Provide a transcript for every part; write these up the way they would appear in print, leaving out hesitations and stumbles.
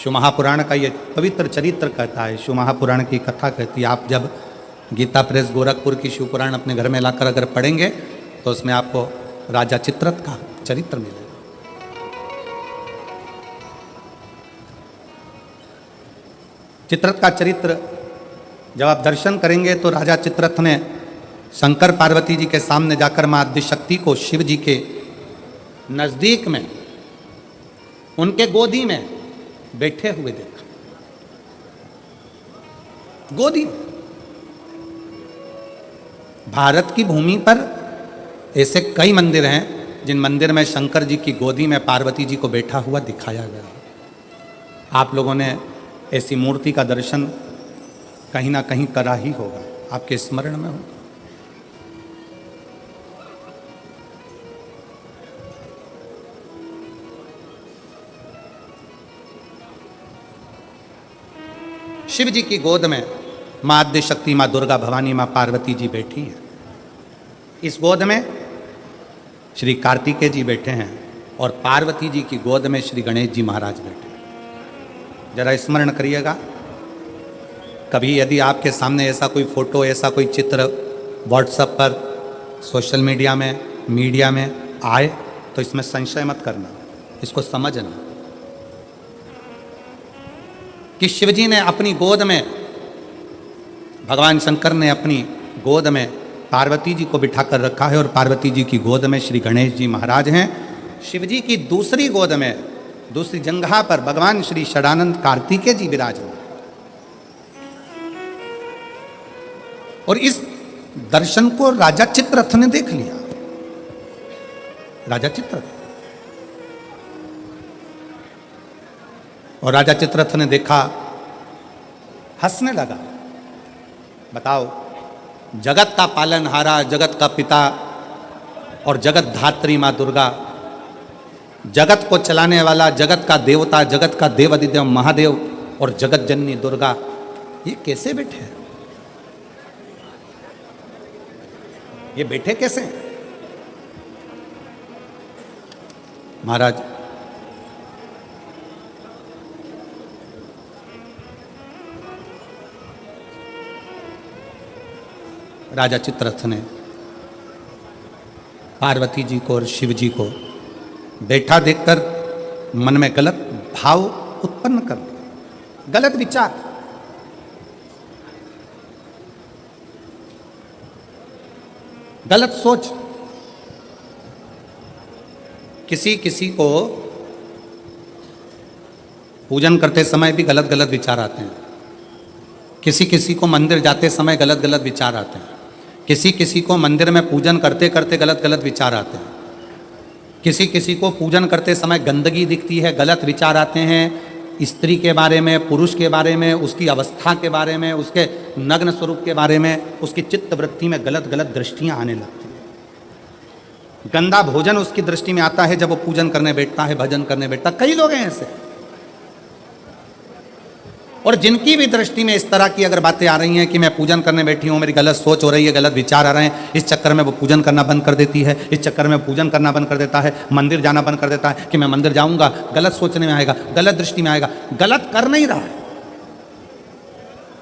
शिव महापुराण का ये पवित्र चरित्र कहता है, शिव महापुराण की कथा कहती है। आप जब गीता प्रेस गोरखपुर की शिव पुराण अपने घर में लाकर अगर पढ़ेंगे तो उसमें आपको राजा चित्ररथ का चरित्र मिलेगा। चित्ररथ का चरित्र जब आप दर्शन करेंगे तो राजा चित्ररथ ने शंकर पार्वती जी के सामने जाकर मां आदिशक्ति को शिव जी के नजदीक में उनके गोदी में बैठे हुए देखा। गोदी में। भारत की भूमि पर ऐसे कई मंदिर हैं जिन मंदिर में शंकर जी की गोदी में पार्वती जी को बैठा हुआ दिखाया गया। आप लोगों ने ऐसी मूर्ति का दर्शन कहीं ना कहीं करा ही होगा, आपके स्मरण में होगा। शिव जी की गोद में मां आदिशक्ति, मां दुर्गा भवानी, मां पार्वती जी बैठी हैं। इस गोद में श्री कार्तिकेय जी बैठे हैं और पार्वती जी की गोद में श्री गणेश जी महाराज बैठे हैं। जरा स्मरण करिएगा, कभी यदि आपके सामने ऐसा कोई फोटो, ऐसा कोई चित्र व्हाट्सएप पर, सोशल मीडिया में आए तो इसमें संशय मत करना, इसको समझना कि शिवजी ने अपनी गोद में, भगवान शंकर ने अपनी गोद में पार्वती जी को बिठाकर रखा है और पार्वती जी की गोद में श्री गणेश जी महाराज हैं। शिवजी की दूसरी गोद में, दूसरी जंघा पर भगवान श्री षडानंद कार्तिकेय जी विराजमान। और इस दर्शन को राजा चित्ररथ ने देख लिया। राजा चित्ररथ, और राजा चित्ररथ ने देखा, हंसने लगा। बताओ, जगत का पालनहारा, जगत का पिता और जगत धात्री मां दुर्गा, जगत को चलाने वाला, जगत का देवता, जगत का देवाधिदेव महादेव और जगत जननी दुर्गा, ये कैसे बैठे हैं? ये बैठे कैसे हैं? महाराज, राजा चित्ररथ ने पार्वती जी को और शिव जी को बैठा देखकर मन में गलत भाव उत्पन्न कर दिया, गलत विचार। गलत सोच। किसी किसी को पूजन करते समय भी गलत गलत विचार आते हैं। किसी किसी को मंदिर जाते समय गलत गलत विचार आते हैं। किसी किसी को मंदिर में पूजन करते करते गलत गलत विचार आते हैं। किसी किसी को पूजन करते समय गंदगी दिखती है, गलत विचार आते हैं। स्त्री के बारे में, पुरुष के बारे में, उसकी अवस्था के बारे में, उसके नग्न स्वरूप के बारे में, उसकी चित्त वृत्ति में गलत गलत दृष्टियां आने लगती हैं। गंदा भोजन उसकी दृष्टि में आता है जब वो पूजन करने बैठता है, भजन करने बैठता है। कई लोग हैं ऐसे। और जिनकी भी दृष्टि में इस तरह की अगर बातें आ रही हैं कि मैं पूजन करने बैठी हूँ, मेरी गलत सोच हो रही है, गलत विचार आ रहे हैं, इस चक्कर में वो पूजन करना बंद कर देती है, इस चक्कर में पूजन करना बंद कर देता है, मंदिर जाना बंद कर देता है कि मैं मंदिर जाऊंगा, गलत सोचने में आएगा, गलत दृष्टि में आएगा। गलत कर नहीं रहा है।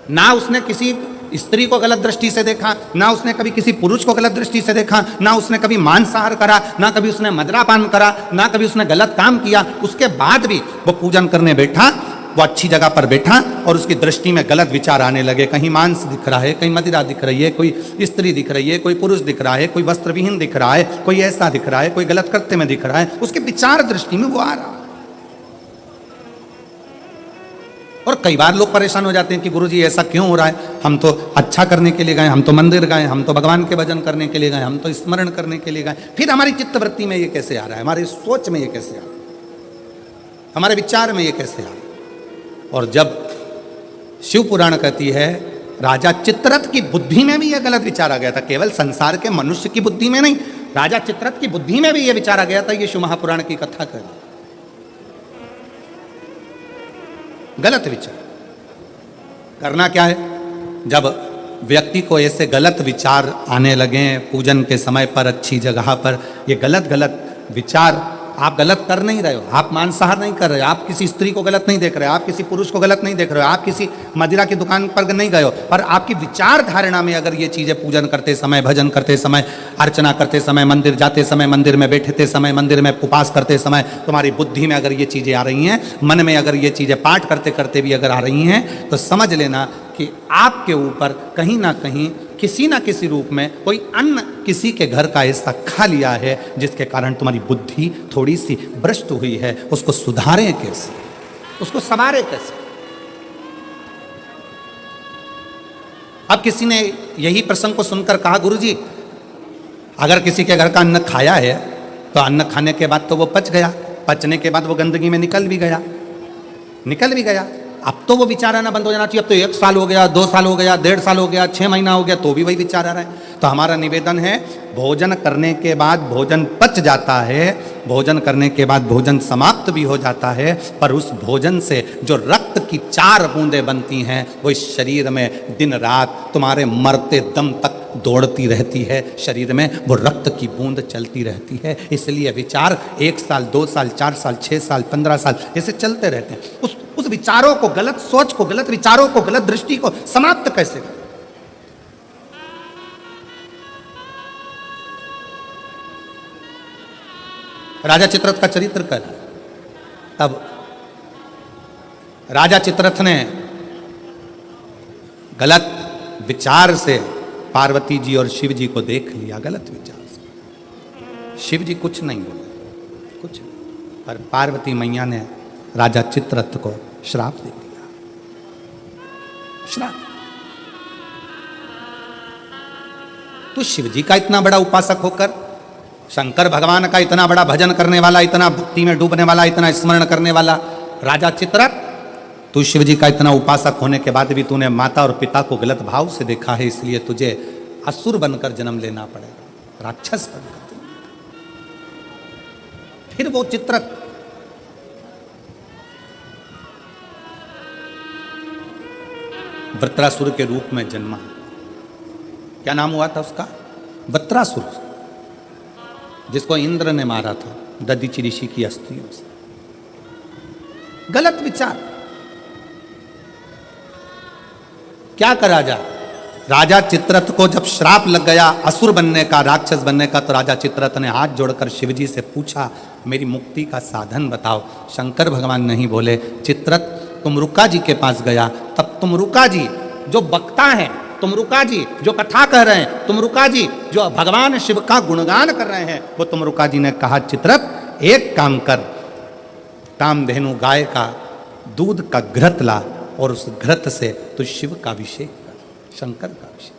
ना उसने किसी स्त्री को गलत दृष्टि से देखा, ना उसने कभी किसी पुरुष को गलत दृष्टि से देखा, ना उसने कभी मांसाहार करा, ना कभी उसने मदिरापान करा, ना कभी उसने गलत काम किया। उसके बाद भी वो पूजन करने बैठा, वो अच्छी जगह पर बैठा और उसकी दृष्टि में गलत विचार आने लगे। कहीं मांस दिख रहा है, कहीं मदिरा दिख रही है, कोई स्त्री दिख रही है, कोई पुरुष दिख रहा है, कोई वस्त्रविहीन दिख रहा है, कोई ऐसा दिख रहा है, कोई गलत कृत्य में दिख रहा है। उसके विचार दृष्टि में वो आ रहा है। और कई बार लोग परेशान हो जाते हैं कि गुरुजी ऐसा क्यों हो रहा है? हम तो अच्छा करने के लिए गए, हम तो मंदिर गए, हम तो भगवान के भजन करने के लिए गए, हम तो स्मरण करने के लिए गए, फिर हमारी चित्तवृत्ति में ये कैसे आ रहा है? हमारी सोच में ये कैसे आ रहा है? हमारे विचार में ये कैसे आ रहा है? और जब शिव पुराण कहती है राजा चित्ररथ की बुद्धि में भी यह गलत विचार आ गया था, केवल संसार के मनुष्य की बुद्धि में नहीं, राजा चित्ररथ की बुद्धि में भी यह विचार आ गया था, ये शिव महापुराण की कथा कर गलत विचार। करना क्या है? जब व्यक्ति को ऐसे गलत विचार आने लगे पूजन के समय पर, अच्छी जगह पर, ये गलत गलत विचार आप गलत कर नहीं रहे हो, आप मांसाहार नहीं कर रहे हो, आप किसी स्त्री को गलत नहीं देख रहे हो, आप किसी पुरुष को गलत नहीं देख रहे हो, आप किसी मदिरा की दुकान पर नहीं गए हो, पर आपकी विचार धारणा में अगर ये चीज़ें पूजन करते समय, भजन करते समय, अर्चना करते समय, मंदिर जाते समय, मंदिर में बैठते समय, मंदिर में उपवास करते समय तुम्हारी बुद्धि में अगर ये चीज़ें आ रही हैं, मन में अगर ये चीज़ें पाठ करते करते भी अगर आ रही हैं, तो समझ लेना कि आपके ऊपर कहीं ना कहीं किसी ना किसी रूप में कोई अन्न किसी के घर का ऐसा खा लिया है जिसके कारण तुम्हारी बुद्धि थोड़ी सी भ्रष्ट हुई है। उसको सुधारें कैसे, उसको संवारें कैसे? अब किसी ने यही प्रसंग को सुनकर कहा, गुरुजी अगर किसी के घर का अन्न खाया है तो अन्न खाने के बाद तो वो पच गया, पचने के बाद वो गंदगी में निकल भी गया। अब तो वो विचार आना बंद हो जाना चाहिए। अब तो 1 साल हो गया, 2 साल हो गया, 1.5 साल हो गया, 6 महीना हो गया, तो भी वही विचार आ रहा है। तो हमारा निवेदन है, भोजन करने के बाद भोजन पच जाता है, भोजन करने के बाद भोजन समाप्त भी हो जाता है, पर उस भोजन से जो रक्त की 4 बूंदें बनती हैं वो इस शरीर में दिन रात तुम्हारे मरते दम तक दौड़ती रहती है। शरीर में वो रक्त की बूंद चलती रहती है। इसलिए विचार 1 साल, 2 साल, 4 साल, 6 साल, 15 साल ऐसे चलते रहते हैं। उस विचारों को, गलत सोच को, गलत विचारों को, गलत दृष्टि को समाप्त कैसे करें? राजा चित्ररथ का चरित्र कर, तब राजा चित्ररथ ने गलत विचार से पार्वती जी और शिव जी को देख लिया, गलत विचार से। शिव जी कुछ नहीं बोले, कुछ, पर पार्वती मैया ने राजा चित्ररथ को श्राप दे दिया। श्राप। तो शिव जी का इतना बड़ा उपासक होकर, शंकर भगवान का इतना बड़ा भजन करने वाला, इतना भक्ति में डूबने वाला, इतना स्मरण करने वाला राजा चित्ररथ, तू शिव जी का इतना उपासक होने के बाद भी तूने माता और पिता को गलत भाव से देखा है, इसलिए तुझे असुर बनकर जन्म लेना पड़ेगा, राक्षस बनकर। फिर वो चित्ररथ वृत्रासुर के रूप में जन्मा। क्या नाम हुआ था उसका? वृत्रासुर, जिसको इंद्र ने मारा था दधीचि ऋषि की अस्थियों से। गलत विचार। क्या करा जाए? राजा चित्ररथ को जब श्राप लग गया असुर बनने का, राक्षस बनने का, तो राजा चित्ररथ ने हाथ जोड़कर शिवजी से पूछा, मेरी मुक्ति का साधन बताओ। शंकर भगवान नहीं बोले। चित्ररथ तुमरुका जी के पास गया, तब तुमरुका जी जो वक्ता हैं, तुमरुका जी जो कथा कह रहे हैं, तुमरुका जी जो भगवान शिव का गुणगान कर रहे हैं, वो तुमरुका जी ने कहा, चित्ररथ एक काम कर, कामधेनु गाय का दूध का घृत ला और उस घृत से तू शिव का अभिषेक कर, शंकर का अभिषेक।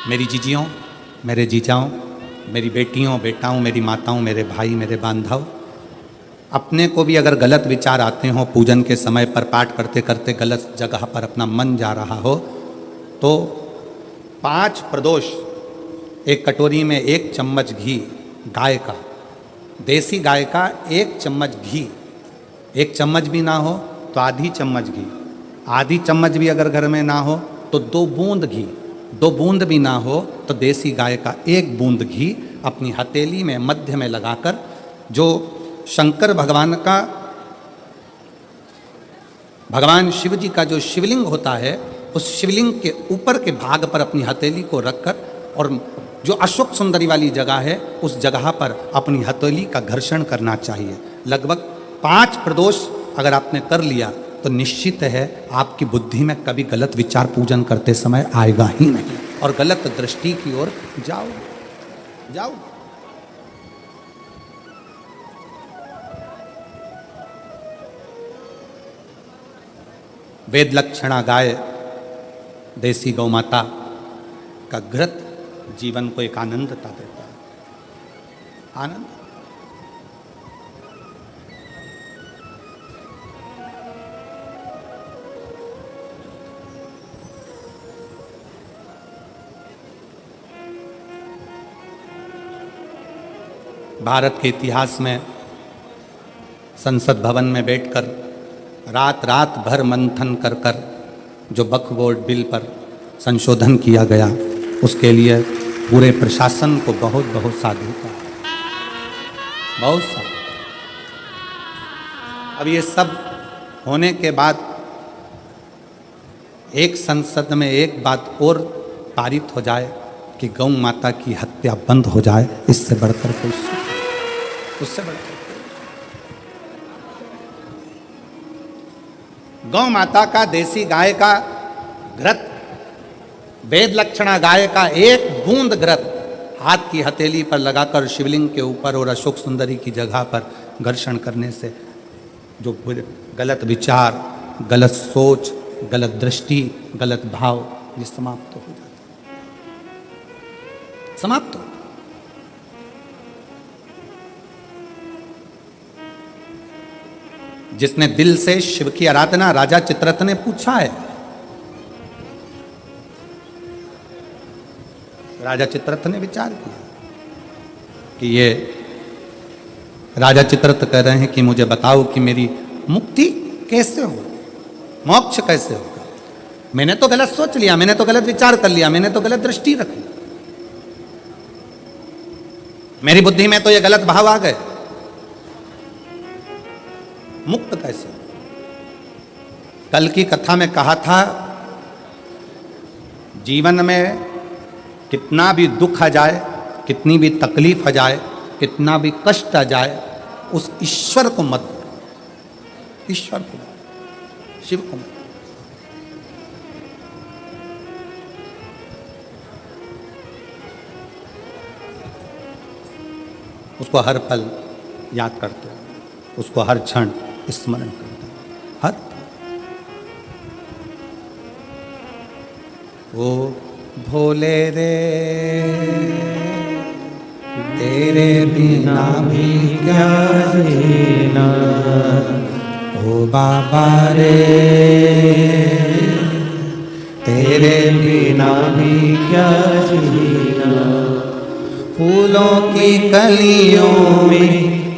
मेरी जीजियों, मेरे जीजाओं, मेरी बेटियों, बेटाओं, मेरी माताओं, मेरे भाई, मेरे बांधव, अपने को भी अगर गलत विचार आते हो, पूजन के समय पर पाठ करते करते गलत जगह पर अपना मन जा रहा हो, तो 5 प्रदोष, एक कटोरी में 1 चम्मच घी गाय का, देसी गाय का 1 चम्मच घी, 1 चम्मच भी ना हो तो आधी चम्मच घी, आधी चम्मच भी अगर घर में ना हो तो 2 बूंद घी, 2 बूंद भी ना हो तो देसी गाय का 1 बूंद घी अपनी हथेली में मध्य में लगाकर, जो शंकर भगवान का, भगवान शिव जी का जो शिवलिंग होता है, उस शिवलिंग के ऊपर के भाग पर अपनी हथेली को रखकर, और जो अशोक सुंदरी वाली जगह है उस जगह पर अपनी हथेली का घर्षण करना चाहिए। लगभग 5 प्रदोष अगर आपने कर लिया तो निश्चित है आपकी बुद्धि में कभी गलत विचार पूजन करते समय आएगा ही नहीं, और गलत दृष्टि की ओर जाओ। वेद लक्षणा गाय, देसी गौ माता का घृत जीवन को एक आनंदता देता है। आनंद। भारत के इतिहास में संसद भवन में बैठकर रात रात भर मंथन कर कर जो वक्फ बोर्ड बिल पर संशोधन किया गया, उसके लिए पूरे प्रशासन को बहुत बहुत साधुता, बहुत साधुता। अब ये सब होने के बाद एक संसद में एक बात और पारित हो जाए कि गौ माता की हत्या बंद हो जाए, इससे बढ़कर कोई उससे बढ़कर गौ माता का, देसी गाय का घृत, वेद लक्षणा गाय का एक बूंद घृत हाथ की हथेली पर लगाकर शिवलिंग के ऊपर और अशोक सुंदरी की जगह पर घर्षण करने से जो गलत विचार, गलत सोच, गलत दृष्टि, गलत भाव, ये समाप्त हो जाता है, समाप्त हो। जिसने दिल से शिव की आराधना, राजा चित्ररथ ने पूछा है, राजा चित्ररथ ने विचार किया कि ये राजा चित्ररथ कह रहे हैं कि मुझे बताओ कि मेरी मुक्ति कैसे हो, मोक्ष कैसे होगा। मैंने तो गलत सोच लिया, मैंने तो गलत विचार कर लिया, मैंने तो गलत दृष्टि रखी, मेरी बुद्धि में तो ये गलत भाव आ गए, मुक्त कैसे। कल की कथा में कहा था, जीवन में कितना भी दुख आ जाए, कितनी भी तकलीफ आ जाए, कितना भी कष्ट आ जाए, उस ईश्वर को मत, ईश्वर को, शिव को मत। उसको हर पल याद करते हो, उसको हर क्षण स्मरण करते हो, हर वो भोले रे तेरे बिना भी क्या जीना, ओ बाबा रे तेरे बिना भी क्या जीना। फूलों की कलियों में,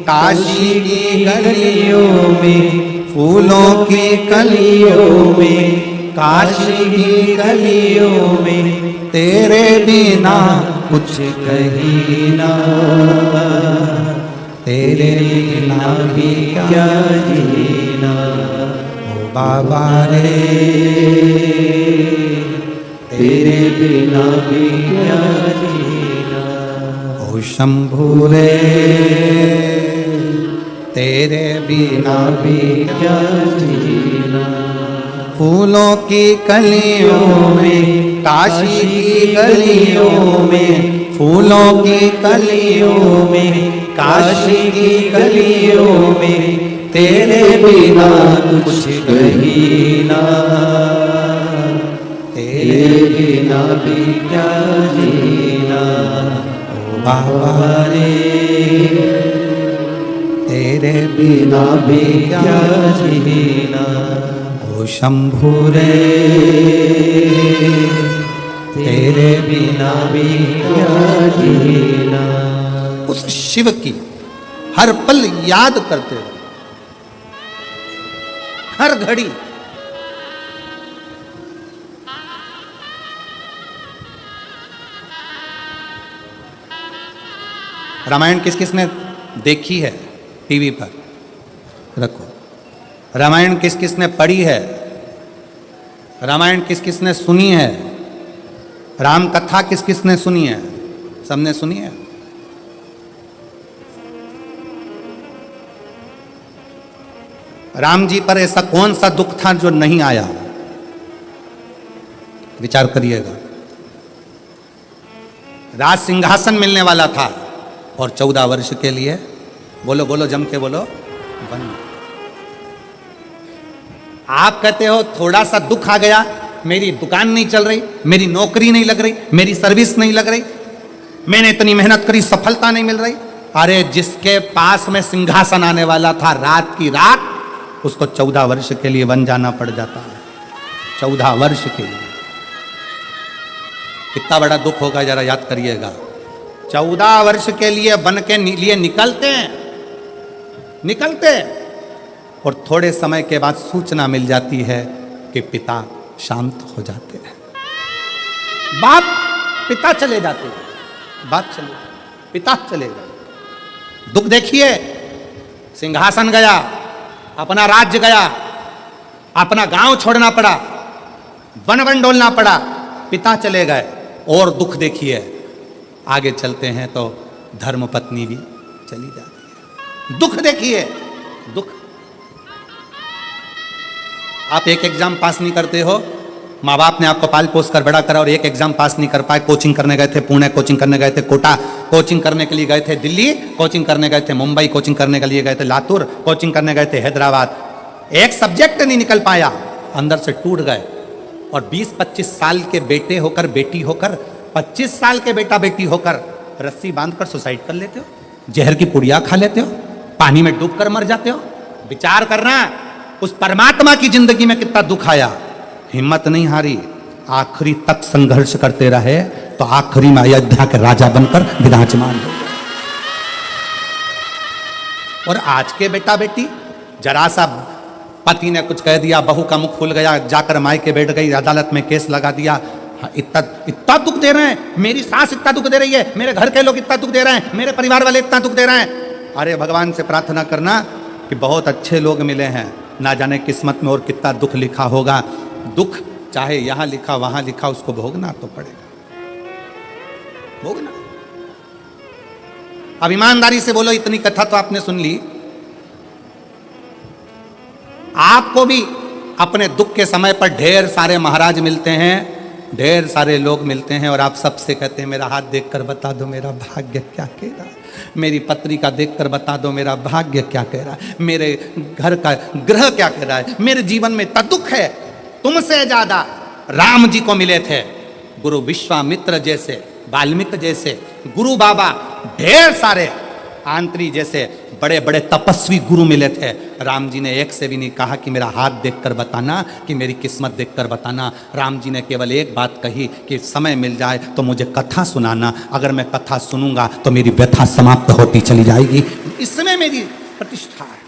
काशी की गलियों में, फूलों की कलियों में, काशी की गलियों में, तेरे बिना कुछ कहीं ना, तेरे बिना भी क्या जीना, ओ बाबा रे तेरे बिना भी क्या जीना, ओ शंभू रे तेरे बिना भी क्या जीना। फूलों की कलियों में, काशी की गलियों में, फूलों की कलियों में, काशी की गलियों में, तेरे बिना कुछ कहीं ना, तेरे बिना भी क्या जीना, ओ बाबा रे तेरे बिना भी क्या जीना, ओ शंभू रे तेरे बिना भी क्या जीना। उस शिव की हर पल याद करते रहो, हर घड़ी। रामायण किस किस ने देखी है टीवी पर, रखो। रामायण किस किस ने पढ़ी है, रामायण किस किस ने सुनी है, राम कथा किस किस ने सुनी है, सबने सुनी है। राम जी पर ऐसा कौन सा दुख था जो नहीं आया, विचार करिएगा। राज सिंहासन मिलने वाला था और 14 वर्ष के लिए, बोलो बोलो जम के बोलो, बन। आप कहते हो थोड़ा सा दुख आ गया, मेरी दुकान नहीं चल रही, मेरी नौकरी नहीं लग रही, मेरी सर्विस नहीं लग रही, मैंने इतनी मेहनत करी सफलता नहीं मिल रही। अरे जिसके पास में सिंहासन आने वाला था रात की रात, उसको 14 वर्ष के लिए वन जाना पड़ जाता है। 14 वर्ष के लिए कितना बड़ा दुख होगा, जरा याद करिएगा। 14 वर्ष के लिए वन के लिए निकलते और थोड़े समय के बाद सूचना मिल जाती है कि पिता शांत हो जाते हैं। बाप पिता चले जाते, बाप चले, पिता चले गए। दुख देखिए, सिंहासन गया, अपना राज्य गया, अपना गांव छोड़ना पड़ा, वन वन डोलना पड़ा, पिता चले गए। और दुख देखिए, आगे चलते हैं तो धर्म पत्नी भी चली जाती है। दुख देखिए, दुख। आप एक एग्जाम पास नहीं करते हो, माँ बाप ने आपको पाल पोस कर बड़ा करा और एक एग्जाम पास नहीं कर पाए, कोचिंग करने गए थे पुणे, कोचिंग करने गए थे कोटा, कोचिंग करने के लिए गए थे दिल्ली, कोचिंग करने गए थे मुंबई, कोचिंग करने के लिए गए थे लातूर, कोचिंग करने गए थे हैदराबाद, एक सब्जेक्ट नहीं निकल पाया, अंदर से टूट गए। और 20-25 साल के बेटे होकर, बेटी होकर, 25 साल के बेटा बेटी होकर रस्सी बांधकर सुसाइड कर लेते हो, जहर की पुड़िया खा लेते हो, पानी में डूब कर मर जाते हो। विचार करना, उस परमात्मा की जिंदगी में कितना दुख आया, हिम्मत नहीं हारी, आखिरी तक संघर्ष करते रहे तो आखिरी में अयोध्या के राजा बनकर विराजमान हो गए। और आज के बेटा बेटी, जरा सा पति ने कुछ कह दिया, बहू का मुख फूल गया, जाकर मायके बैठ गई, अदालत में केस लगा दिया, इतना दुख दे रहे हैं, मेरी सास इतना दुख दे रही है, मेरे घर के लोग इतना दुख दे रहे हैं, मेरे परिवार वाले इतना दुख दे रहे हैं। अरे भगवान से प्रार्थना करना कि बहुत अच्छे लोग मिले हैं, ना जाने किस्मत में और कितना दुख लिखा होगा। दुख चाहे यहां लिखा वहां लिखा, उसको भोगना तो पड़ेगा, भोगना। अब ईमानदारी से बोलो, इतनी कथा तो आपने सुन ली, आपको भी अपने दुख के समय पर ढेर सारे महाराज मिलते हैं, ढेर सारे लोग मिलते हैं, और आप सबसे कहते हैं मेरा हाथ देखकर बता दो मेरा भाग्य क्या कह रहा है, मेरी पत्री का देखकर बता दो मेरा भाग्य क्या कह रहा है, मेरे घर का ग्रह क्या कह रहा है, मेरे जीवन में इतना दुख है। तुमसे ज्यादा राम जी को मिले थे गुरु विश्वामित्र जैसे, वाल्मीकि जैसे, गुरु बाबा, ढेर सारे आंत्री जैसे बड़े बड़े तपस्वी गुरु मिले थे। राम जी ने एक से भी नहीं कहा कि मेरा हाथ देखकर बताना, कि मेरी किस्मत देखकर बताना। राम जी ने केवल एक बात कही कि समय मिल जाए तो मुझे कथा सुनाना, अगर मैं कथा सुनूंगा तो मेरी व्यथा समाप्त होती चली जाएगी, इसमें मेरी प्रतिष्ठा है।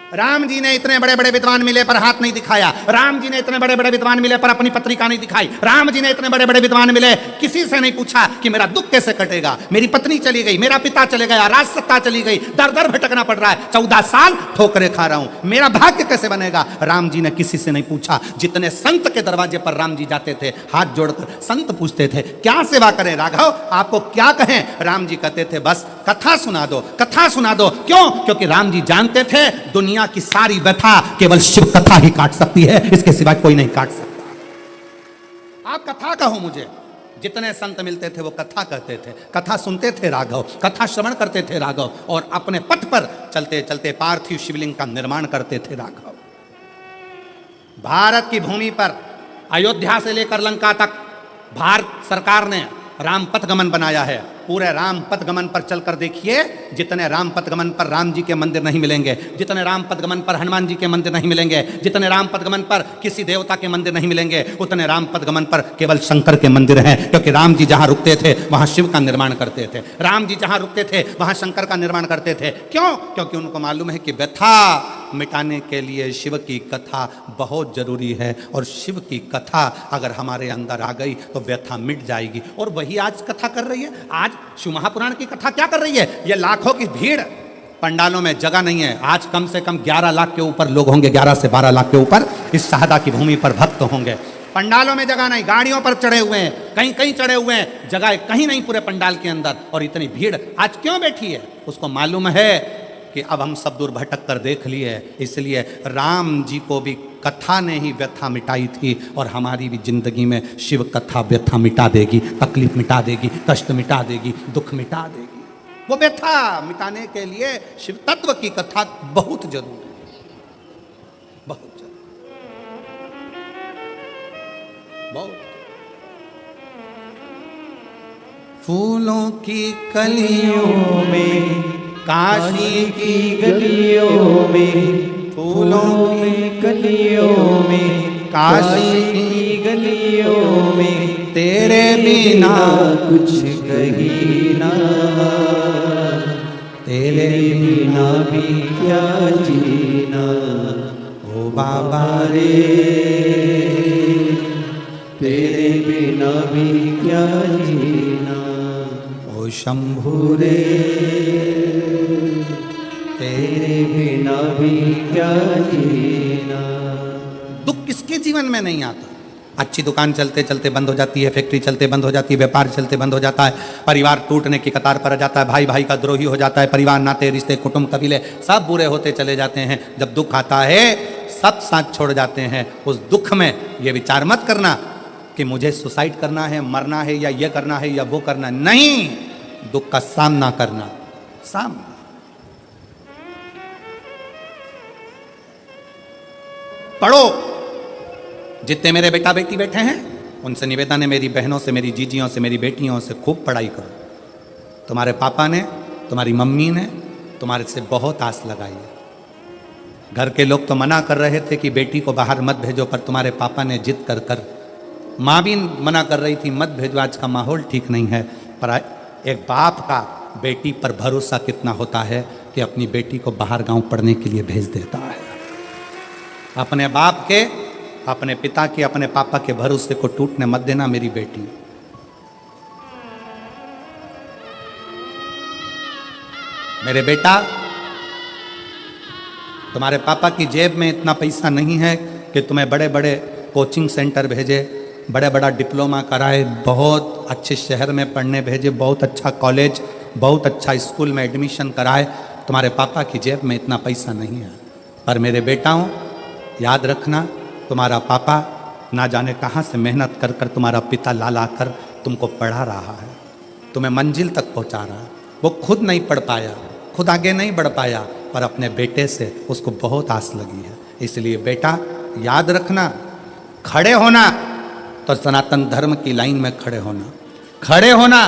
राम जी ने इतने बड़े बड़े विद्वान मिले पर हाथ नहीं दिखाया, राम जी ने इतने बड़े बड़े विद्वान मिले पर अपनी पत्रिका नहीं दिखाई, राम जी ने इतने बड़े बड़े विद्वान मिले, किसी से नहीं पूछा कि मेरा दुख कैसे कटेगा, मेरी पत्नी चली गई, मेरा पिता चले गया, राज सत्ता चली गई, दर दर भटकना पड़ रहा है, 14 साल ठोकरे खा रहा हूं, मेरा भाग्य कैसे बनेगा। राम जी ने किसी से नहीं पूछा। जितने संत के दरवाजे पर राम जी जाते थे, हाथ जोड़कर संत पूछते थे क्या सेवा करें राघव, आपको क्या कहें। राम जी कहते थे बस कथा सुना दो, कथा सुना दो। क्यों? क्योंकि राम जी जानते थे दुनिया की सारी व्यथा केवल शिव कथा ही काट सकती है, इसके सिवाय कोई नहीं काट सकता। आप कथा कहो मुझे। जितने संत मिलते थे वो कथा कहते थे, कथा सुनते थे राघव, कथा श्रवण करते थे राघव, और अपने पथ पर चलते चलते पार्थिव शिवलिंग का निर्माण करते थे राघव। भारत की भूमि पर अयोध्या से लेकर लंका तक भारत सरकार ने राम पथ गमन बनाया है। पूरे राम पथ गमन पर चलकर देखिए, जितने राम पथ गमन पर राम जी के मंदिर नहीं मिलेंगे, जितने राम पथ गमन पर हनुमान जी के मंदिर नहीं मिलेंगे, जितने राम पथ गमन पर किसी देवता के मंदिर नहीं मिलेंगे, उतने राम पथ गमन पर केवल शंकर के मंदिर हैं। क्योंकि राम जी जहां रुकते थे वहां शिव का निर्माण करते थे, राम जी जहां रुकते थे वहां शंकर का निर्माण करते थे। क्यों? क्योंकि उनको मालूम है कि व्यथा मिटाने के लिए शिव की कथा बहुत जरूरी है, और शिव की कथा अगर हमारे अंदर आ गई तो व्यथा मिट जाएगी। और वही आज कथा कर रही है। आज शिव महापुराण की कथा क्या कर रही है? ये लाखों की भीड़, पंडालों में जगह नहीं है। आज कम से कम 11 लाख के ऊपर लोग होंगे, 11 से 12 लाख के ऊपर इस शहादा की भूमि पर भक्त होंगे। पंडालों में जगह नहीं, गाड़ियों पर चढ़े हुए हैं, कहीं कहीं चढ़े हुए हैं, जगह कहीं नहीं पूरे पंडाल के अंदर। और इतनी भीड़ आज क्यों बैठी है? उसको मालूम है कि अब हम सब दूर भटक कर देख लिए, इसलिए राम जी को भी कथा ने ही व्यथा मिटाई थी, और हमारी भी जिंदगी में शिव कथा व्यथा मिटा देगी, तकलीफ मिटा देगी, कष्ट मिटा देगी, दुख मिटा देगी। वो व्यथा मिटाने के लिए शिव तत्व की कथा बहुत जरूरी है, बहुत जरूरी, बहुत। फूलों की कलियों में, काशी की गलियों में, फूलों में कलियों में, काशी की गलियों में, तेरे बिना कुछ कही ना, तेरे बिना भी क्या जीना। ओ बाबा रे, तेरे बिना बिना भी क्या जीना, ओ शंभु रे तेरे बिना भी क्या जीना। दुख किसके जीवन में नहीं आता? अच्छी दुकान चलते चलते बंद हो जाती है, फैक्ट्री चलते बंद हो जाती है, व्यापार चलते बंद हो जाता है, परिवार टूटने की कतार पर आ जाता है, भाई भाई का द्रोही हो जाता है, परिवार नाते रिश्ते कुटुंब कबीले सब बुरे होते चले जाते हैं। जब दुख आता है सब साथ छोड़ जाते हैं। उस दुख में ये विचार मत करना कि मुझे सुसाइड करना है, मरना है, या ये करना है या वो करना, नहीं, दुख का सामना करना। सामना पढ़ो। जितने मेरे बेटा बेटी बैठे हैं उनसे निवेदन है, मेरी बहनों से, मेरी जीजियों से, मेरी बेटियों से खूब पढ़ाई करो। तुम्हारे पापा ने, तुम्हारी मम्मी ने तुम्हारे से बहुत आस लगाई है। घर के लोग तो मना कर रहे थे कि बेटी को बाहर मत भेजो, पर तुम्हारे पापा ने जिद कर कर, माँ भी मना कर रही थी मत भेजो, आज का माहौल ठीक नहीं है, पर एक बाप का बेटी पर भरोसा कितना होता है कि अपनी बेटी को बाहर गांव पढ़ने के लिए भेज देता है। अपने बाप के, अपने पिता के, अपने पापा के भरोसे को टूटने मत देना मेरी बेटी। मेरे बेटा, तुम्हारे पापा की जेब में इतना पैसा नहीं है कि तुम्हें बड़े बड़े कोचिंग सेंटर भेजे, बड़े बड़ा डिप्लोमा कराए, बहुत अच्छे शहर में पढ़ने भेजे, बहुत अच्छा कॉलेज, बहुत अच्छा स्कूल में एडमिशन कराए। तुम्हारे पापा की जेब में इतना पैसा नहीं है। पर मेरे बेटाओं, याद रखना, तुम्हारा पापा ना जाने कहाँ से मेहनत कर कर तुम्हारा पिता ला ला कर तुमको पढ़ा रहा है, तुम्हें मंजिल तक पहुँचा रहा है। वो खुद नहीं पढ़ पाया, खुद आगे नहीं बढ़ पाया, पर अपने बेटे से उसको बहुत आस लगी है। इसलिए बेटा याद रखना, खड़े होना तो सनातन धर्म की लाइन में खड़े होना, खड़े होना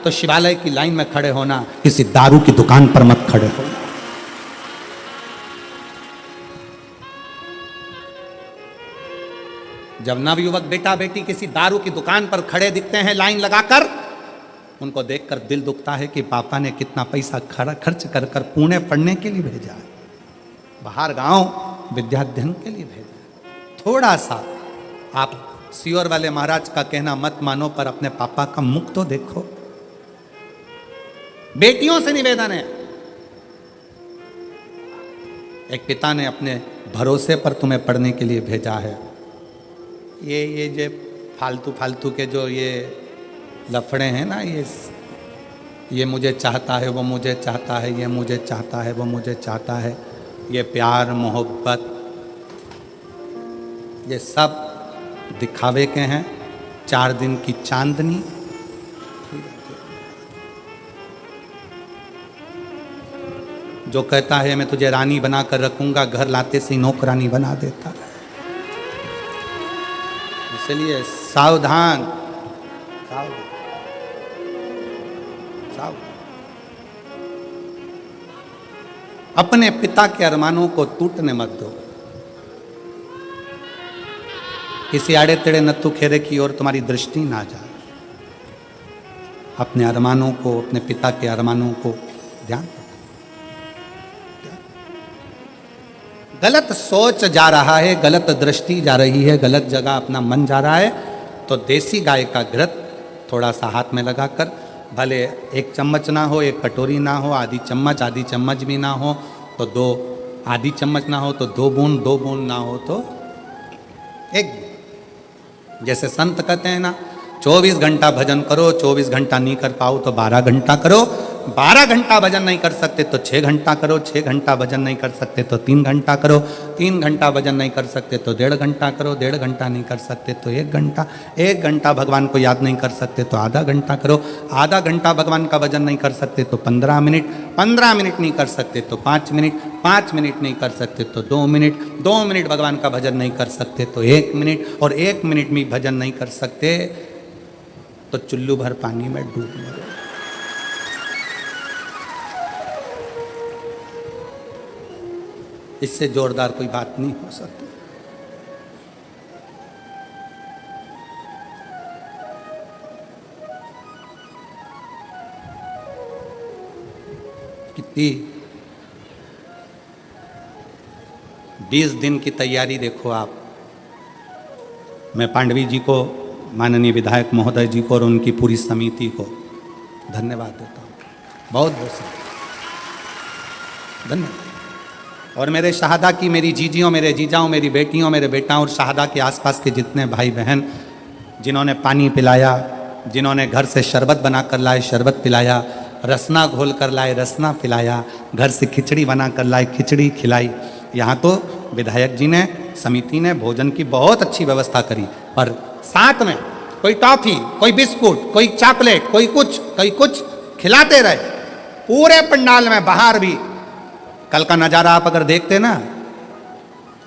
तो शिवालय की लाइन में खड़े होना, किसी दारू की दुकान पर मत खड़े होना। जब नवयुवक बेटा बेटी किसी दारू की दुकान पर खड़े दिखते हैं लाइन लगाकर, उनको देखकर दिल दुखता है कि पापा ने कितना पैसा खर्च कर कर पुणे पढ़ने के लिए भेजा है, बाहर गांव विद्याध्ययन के लिए भेजा। थोड़ा सा आप सियोर वाले महाराज का कहना मत मानो, पर अपने पापा का मुख तो देखो। बेटियों से निवेदन है, एक पिता ने अपने भरोसे पर तुम्हें पढ़ने के लिए भेजा है। ये जो फालतू के जो ये लफड़े हैं ना, ये मुझे चाहता है, वो मुझे चाहता है, ये मुझे चाहता है, वो मुझे चाहता है, ये प्यार मोहब्बत, ये सब दिखावे के हैं, 4 दिन की चांदनी। जो कहता है मैं तुझे रानी बना कर रखूंगा, घर लाते से नौकरानी बना देता है। इसलिए सावधान, सावधान, सावधान। अपने पिता के अरमानों को टूटने मत दो। किसी आड़े तेड़े नत्थु खेरे की ओर तुम्हारी दृष्टि ना जाए। अपने अरमानों को, अपने पिता के अरमानों को ध्यान रखो। गलत सोच जा रहा है, गलत दृष्टि जा रही है, गलत जगह अपना मन जा रहा है, तो देसी गाय का घृत थोड़ा सा हाथ में लगाकर, भले 1 चम्मच ना हो, 1 कटोरी ना हो, आधी चम्मच भी ना हो तो 2, आधी चम्मच ना हो तो 2 बूंद, 2 बूंद ना हो तो 1। जैसे संत कहते हैं ना, 24 घंटा भजन करो, 24 घंटा नहीं कर पाओ तो 12 घंटा करो, 12 घंटा भजन नहीं कर सकते तो 6 घंटा करो, 6 घंटा भजन नहीं कर सकते तो 3 घंटा करो, 3 घंटा भजन नहीं कर सकते तो 1.5 घंटा करो, 1.5 घंटा नहीं कर सकते तो 1 घंटा, 1 घंटा भगवान को याद नहीं कर सकते तो आधा घंटा करो, आधा घंटा भगवान का भजन नहीं कर सकते तो 15 मिनट, 15 मिनट नहीं कर सकते तो 5 मिनट, 5 मिनट नहीं कर सकते तो 2 मिनट, 2 मिनट भगवान का भजन नहीं कर सकते तो 1 मिनट, और 1 मिनट में भजन नहीं कर सकते तो चुल्लू भर पानी में डूब मरो। इससे जोरदार कोई बात नहीं हो सकती। कितनी 20 दिन की तैयारी देखो आप। मैं पांडवी जी को माननीय विधायक महोदय जी को और उनकी पूरी समिति को धन्यवाद देता हूँ, बहुत बहुत धन्यवाद। और मेरे शहादा की मेरी जीजियों, मेरे जीजाओं, मेरी बेटियों, मेरे बेटाओं और शहादा के आसपास के जितने भाई बहन जिन्होंने पानी पिलाया, जिन्होंने घर से शरबत बना कर लाए शरबत पिलाया, रसना घोल कर लाए रसना पिलाया, घर से खिचड़ी बना कर लाए खिचड़ी खिलाई। यहाँ तो विधायक जी ने, समिति ने भोजन की बहुत अच्छी व्यवस्था करी, पर साथ में कोई टॉफी, कोई बिस्कुट, कोई चॉकलेट, कोई कुछ खिलाते रहे पूरे पंडाल में, बाहर भी। कल का नज़ारा आप अगर देखते ना,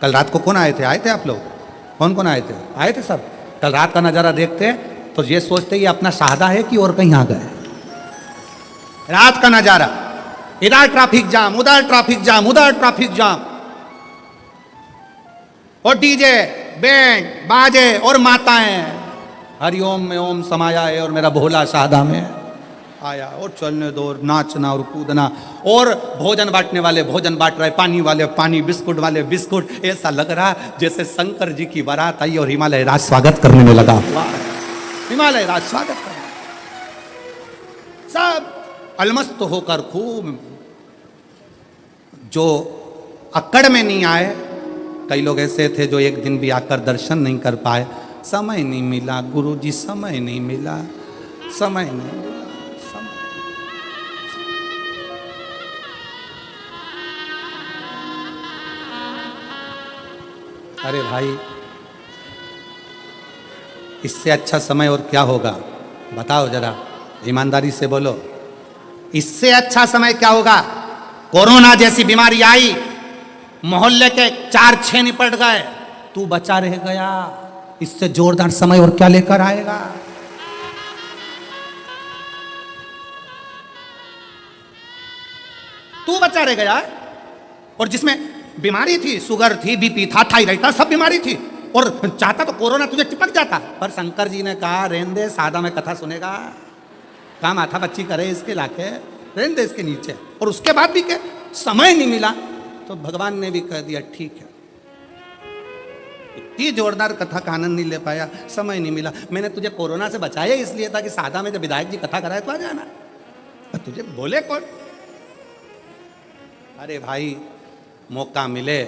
कल रात को कौन आए थे? आए थे आप लोग? कौन कौन आए थे? आए थे सब। कल रात का नज़ारा देखते तो ये सोचते ये अपना शहादा है कि और कहीं आ गए। रात का नज़ारा, इधर ट्रैफिक जाम, उधर ट्रैफिक जाम, उधर ट्रैफिक जाम, और डीजे बैंड बाजे और माताएं हरिओम में ओम समाया है और मेरा भोला शहादा में आया, और चलने दो, और नाचना और कूदना, और भोजन बांटने वाले भोजन बांट रहे, पानी वाले पानी, बिस्कुट वाले बिस्कुट। ऐसा लग रहा जैसे शंकर जी की बारात आई और हिमालय राज स्वागत करने में लगा। हिमालय राज स्वागत करने, सब अलमस्त होकर खूब। जो अकड़ में नहीं आए, कई लोग ऐसे थे जो एक दिन भी आकर दर्शन नहीं कर पाए। समय नहीं मिला गुरुजी, समय नहीं मिला, समय नहीं मिला, समय। अरे भाई, इससे अच्छा समय और क्या होगा? बताओ जरा, ईमानदारी से बोलो, इससे अच्छा समय क्या होगा? कोरोना जैसी बीमारी आई, मोहल्ले के 4-6 निपट गए, तू बचा रह गया। इससे जोरदार समय और क्या लेकर आएगा? तू बचा रह गया। और जिसमें बीमारी थी, शुगर थी, बीपी था, थायराइड था, सब बीमारी थी, और चाहता तो कोरोना तुझे चिपक जाता, पर शंकर जी ने कहा रहने दे, सादा में कथा सुनेगा, काम माथा बच्ची करे इसके लाके, रहने दे इसके नीचे। और उसके बाद भी के समय नहीं मिला, तो भगवान ने भी कह दिया ठीक है। इतनी जोरदार कथा का आनंद नहीं ले पाया, समय नहीं मिला। मैंने तुझे कोरोना से बचाया इसलिए था कि सादा में जब विधायक जी कथा कराए तो आ जाना, तुझे बोले कौन? अरे भाई, मौका मिले,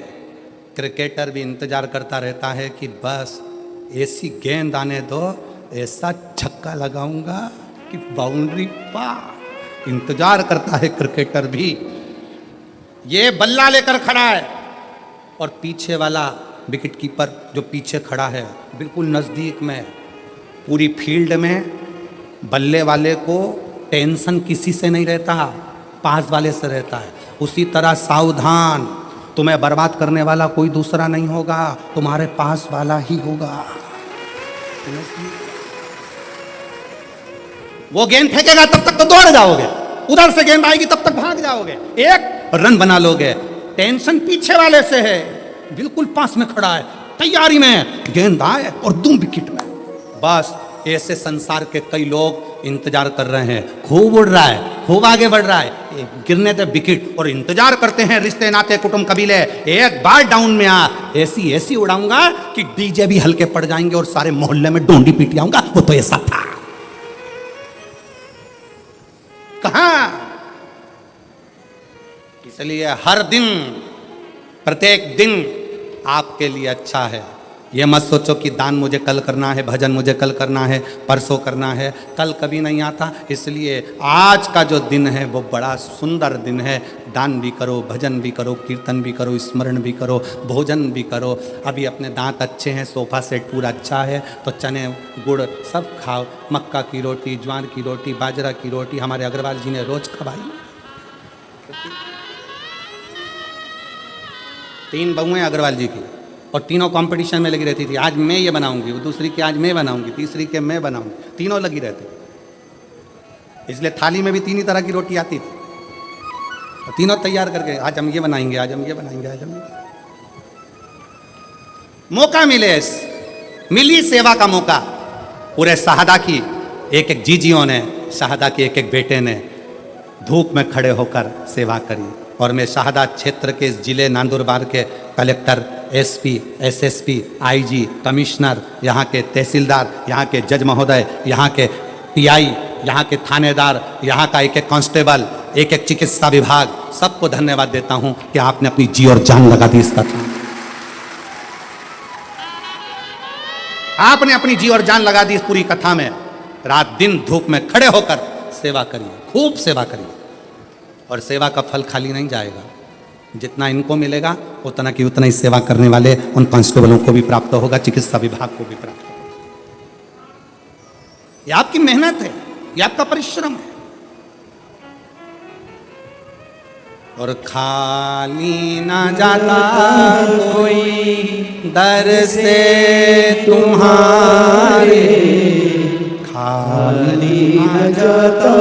क्रिकेटर भी इंतजार करता रहता है कि बस ऐसी गेंद आने दो, ऐसा छक्का लगाऊंगा कि बाउंड्री पार। इंतजार करता है क्रिकेटर भी। ये बल्ला लेकर खड़ा है और पीछे वाला विकेट कीपर जो पीछे खड़ा है बिल्कुल नज़दीक में, पूरी फील्ड में बल्ले वाले को टेंशन किसी से नहीं रहता, पास वाले से रहता है। उसी तरह सावधान, तुम्हें बर्बाद करने वाला कोई दूसरा नहीं होगा, तुम्हारे पास वाला ही होगा। वो गेंद फेंकेगा तब तक तो दौड़ जाओगे, उधर से गेंद आएगी तब तक भाग जाओगे, एक रन बना लोगे। टेंशन पीछे वाले से है, बिल्कुल पास में खड़ा है, तैयारी में, गेंद आए और दूं विकेट में। बस ऐसे संसार के कई लोग इंतजार कर रहे हैं। खूब उड़ रहा है, खूब आगे बढ़ रहा है, गिरने दे विकेट, और इंतजार करते हैं रिश्ते नाते कुटुंब कबीले, एक बार डाउन में आ, ऐसी उड़ाऊंगा कि डीजे भी हल्के पड़ जाएंगे और सारे मोहल्ले में डोंडी पीट आऊंगा। वो तो ऐसा था। कहां? इसलिए हर दिन, प्रत्येक दिन आपके लिए अच्छा है। ये मत सोचो कि दान मुझे कल करना है, भजन मुझे कल करना है, परसों करना है, कल कभी नहीं आता। इसलिए आज का जो दिन है वो बड़ा सुंदर दिन है। दान भी करो, भजन भी करो, कीर्तन भी करो, स्मरण भी करो, भोजन भी करो। अभी अपने दांत अच्छे हैं, सोफा सेट पूरा अच्छा है, तो चने गुड़ सब खाओ। मक्का की रोटी, ज्वार की रोटी, बाजरा की रोटी हमारे अग्रवाल जी ने रोज खवाई। 3 बहुएं अग्रवाल जी की, और तीनों कंपटीशन में लगी रहती थी। आज मैं ये बनाऊंगी, वो दूसरी की आज मैं बनाऊंगी, तीसरी के मैं बनाऊंगी, तीनों लगी रहती। इसलिए थाली में भी 3 ही तरह की रोटी आती थी, और तीनों तैयार करके आज हम ये बनाएंगे, आज हम ये बनाएंगे, आज हम। मौका मिली सेवा का मौका। पूरे शहादा की एक जीजियों ने, शहादा के एक बेटे ने धूप में खड़े होकर सेवा करी। और मैं शाहदाद क्षेत्र के इस जिले नंदुरबार के collector, SP, SSP, IG, commissioner, यहाँ के तहसीलदार, यहाँ के जज महोदय, यहाँ के पीआई, यहाँ के थानेदार, यहाँ का एक एक कांस्टेबल, एक एक चिकित्सा विभाग, सबको धन्यवाद देता हूँ कि आपने अपनी जी और जान लगा दी इस कथा में। आपने अपनी जी और जान लगा दी इस पूरी कथा में। रात दिन धूप में खड़े होकर सेवा करिए, खूब सेवा करिए, और सेवा का फल खाली नहीं जाएगा। जितना इनको मिलेगा उतना की उतना ही सेवा करने वाले उन कांस्टेबलों को भी प्राप्त होगा, चिकित्सा विभाग को भी प्राप्त होगा। ये आपकी मेहनत है, ये आपका परिश्रम है। और खाली ना जाता कोई दर से तुम्हारे, खाली न जाता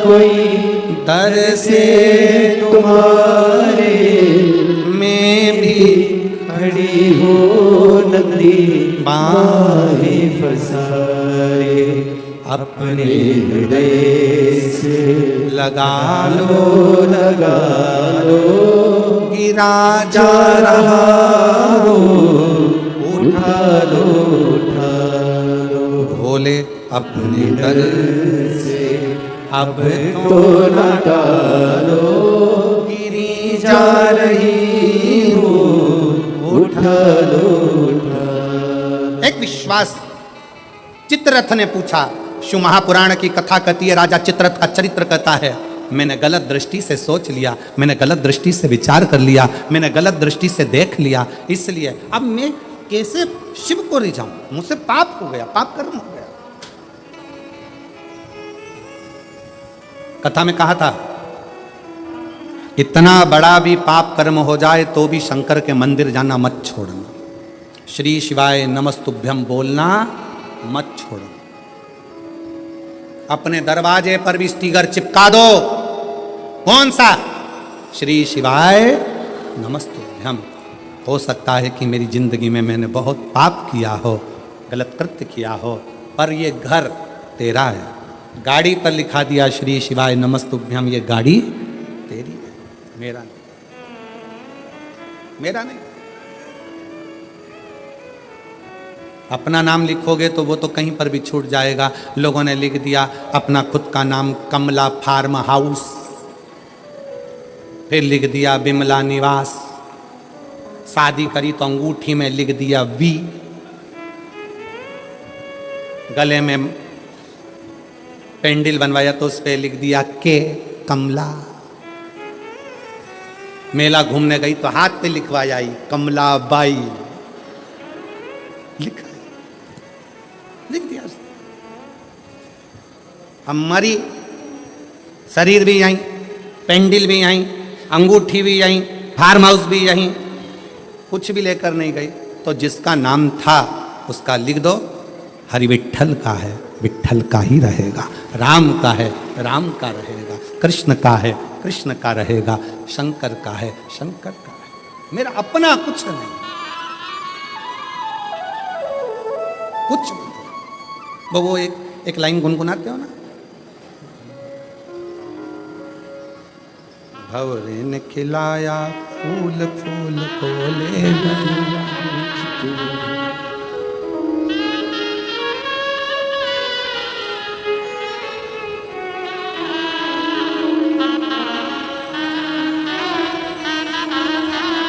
कोई दर से तुम्हारे, मैं भी खड़ी हो नदी बाहें फसाए, अपने हृदय से लगा लगा लो, गिरा जा रहा हो उठा लो, उठा लो, भोले अपने दर से अब तो न टालो, गिरी जा रही हो उठा लो, उठा लो। एक विश्वास चित्ररथ ने पूछा। शिव महापुराण की कथा कहती है, राजा चित्ररथ का चरित्र कहता है, मैंने गलत दृष्टि से सोच लिया, मैंने गलत दृष्टि से विचार कर लिया, मैंने गलत दृष्टि से देख लिया, इसलिए अब मैं कैसे शिव को रिझाऊं, मुझसे पाप हो गया, पाप कर्म हो गया। कथा में कहा था, इतना बड़ा भी पाप कर्म हो जाए तो भी शंकर के मंदिर जाना मत छोड़ना, श्री शिवाय नमस्तुभ्यम बोलना मत छोड़ना, अपने दरवाजे पर भी स्टिकर चिपका दो। कौन सा? श्री शिवाय नमस्तुभ्यम। हो सकता है कि मेरी जिंदगी में मैंने बहुत पाप किया हो, गलत कृत्य किया हो, पर ये घर तेरा है। गाड़ी पर लिखा दिया श्री शिवाय नमस्तुभ्यम, ये गाड़ी तेरी है, मेरा नहीं, मेरा नहीं। अपना नाम लिखोगे तो वो तो कहीं पर भी छूट जाएगा। लोगों ने लिख दिया अपना खुद का नाम कमला फार्म हाउस, फिर लिख दिया बिमला निवास, शादी करी तो अंगूठी में लिख दिया वी, गले में पेंडिल बनवाया तो उस पर लिख दिया के कमला, मेला घूमने गई तो हाथ पे लिखवाई आई कमला बाई, लिखा लिख दिया। अब मरी, शरीर भी यहीं, पेंडिल भी यहीं, अंगूठी भी यहीं, फार्म हाउस भी यहीं, कुछ भी लेकर नहीं गई। तो जिसका नाम था उसका लिख दो, हरि विठ्ठल का है, विठ्ठल का ही रहेगा, राम का है, राम का रहेगा, कृष्ण का है, कृष्ण का रहेगा, शंकर का है, शंकर का है। मेरा अपना कुछ नहीं, कुछ नहीं। वो एक लाइन गुनगुनाते हो ना, भंवरे ने खिलाया फूल फूल को ले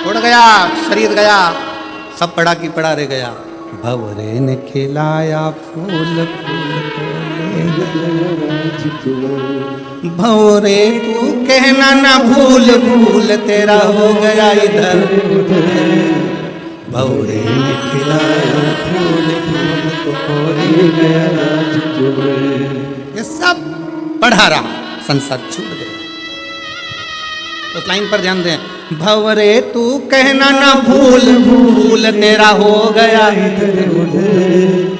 उड़ गया, शरीर गया, सब पड़ा की पड़ा रह गया। भंवरे ने खिलाया फूल फूल को ले भंवरे तू कहना ना भूल भूल तेरा हो गया इधर, भंवरे ने खिलाया फूल फूल को ले गया। ये सब पढ़ा रहा, संसार छूट गया। उस लाइन पर ध्यान दें, भंवरे तू कहना ना भूल भूल तेरा हो गया इधर उधर,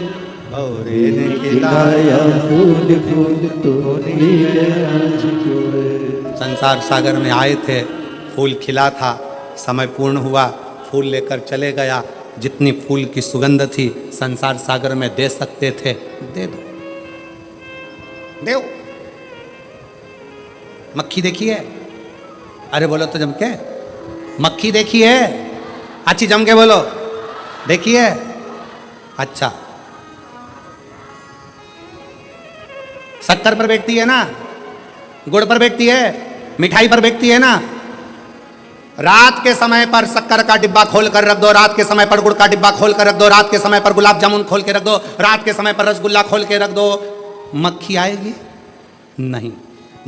भंवरे ने खिलाया फूल फूल तो ले गया। संसार सागर में आए थे, फूल खिला था, समय पूर्ण हुआ, फूल लेकर चले गया। जितनी फूल की सुगंध थी संसार सागर में दे सकते थे, दे दो, दो। मक्खी देखिए, अरे बोलो तो जम के, मक्खी देखी है? अच्छी जम के बोलो, देखी है? अच्छा, शक्कर पर बैठती है ना, गुड़ पर बैठती है, मिठाई पर बैठती है ना। रात के समय पर शक्कर का डिब्बा खोल कर रख दो, रात के समय पर गुड़ का डिब्बा खोल कर रख दो, रात के समय पर गुलाब जामुन खोल के रख दो, रात के समय पर रसगुल्ला खोल के रख दो, मक्खी आएगी नहीं।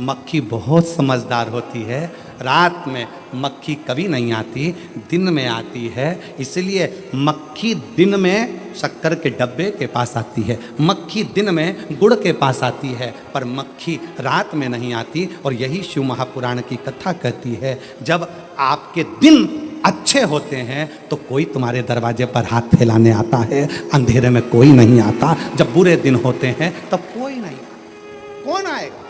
मक्खी बहुत समझदार होती है, रात में मक्खी कभी नहीं आती, दिन में आती है। इसलिए मक्खी दिन में शक्कर के डब्बे के पास आती है, मक्खी दिन में गुड़ के पास आती है, पर मक्खी रात में नहीं आती। और यही शिव महापुराण की कथा कहती है, जब आपके दिन अच्छे होते हैं तो कोई तुम्हारे दरवाजे पर हाथ फैलाने आता है, अंधेरे में कोई नहीं आता। जब बुरे दिन होते हैं तब कोई नहीं, कौन आएगा?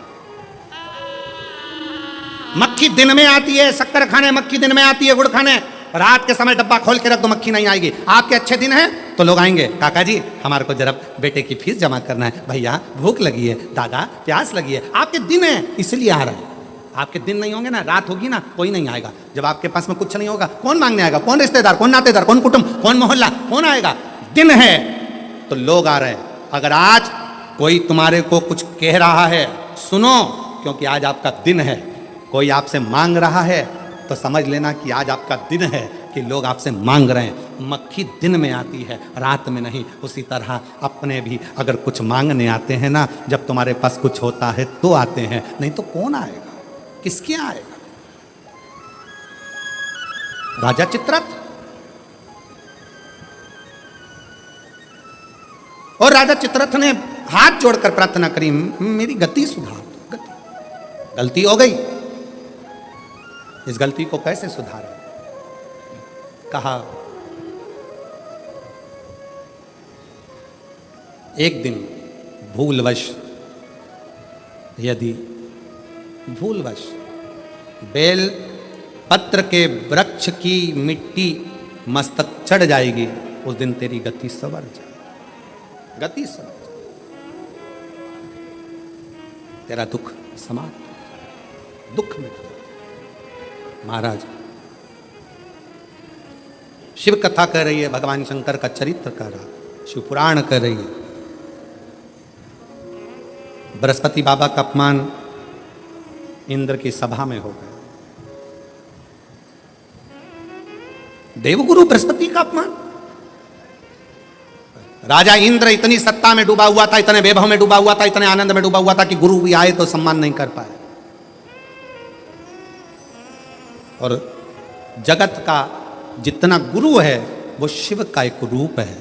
मक्खी दिन में आती है, शक्कर खाने मक्खी दिन में आती है, गुड़ खाने रात के समय डब्बा खोल के रख दो, मक्खी नहीं आएगी। आपके अच्छे दिन हैं तो लोग आएंगे, काका जी हमारे को जरा बेटे की फीस जमा करना है, भैया भूख लगी है, दादा प्यास लगी है। आपके दिन है इसलिए आ रहे हैं। आपके दिन नहीं होंगे ना, रात होगी ना, कोई नहीं आएगा। जब आपके पास में कुछ नहीं होगा, कौन मांगने आएगा? कौन रिश्तेदार, कौन नातेदार, कौन कुटुंब, कौन मोहल्ला, कौन आएगा? दिन है तो लोग आ रहे हैं। अगर आज कोई तुम्हारे को कुछ कह रहा है, सुनो, क्योंकि आज आपका दिन है। कोई आपसे मांग रहा है तो समझ लेना कि आज आपका दिन है, कि लोग आपसे मांग रहे हैं। मक्खी दिन में आती है, रात में नहीं। उसी तरह अपने भी अगर कुछ मांगने आते हैं ना, जब तुम्हारे पास कुछ होता है तो आते हैं, नहीं तो कौन आएगा? किसके आएगा? राजा चित्ररथ, और राजा चित्ररथ ने हाथ जोड़कर प्रार्थना करी, मेरी गति सुधार, गलती हो गई, इस गलती को कैसे सुधारें? कहा एक दिन भूलवश, यदि भूलवश बेल पत्र के वृक्ष की मिट्टी मस्तक चढ़ जाएगी, उस दिन तेरी गति संवर जाएगी, गति संवर जाएगी, तेरा दुख समाप्त, दुख मिट जाएगा। महाराज शिव कथा कर रही है, भगवान शंकर का चरित्र कर रहा, शिव पुराण कर रही है। बृहस्पति बाबा का अपमान इंद्र की सभा में हो गया। देवगुरु बृहस्पति का अपमान। राजा इंद्र इतनी सत्ता में डूबा हुआ था, इतने वैभव में डूबा हुआ था, इतने आनंद में डूबा हुआ था कि गुरु भी आए तो सम्मान नहीं कर पाए। और जगत का जितना गुरु है वो शिव का एक रूप है।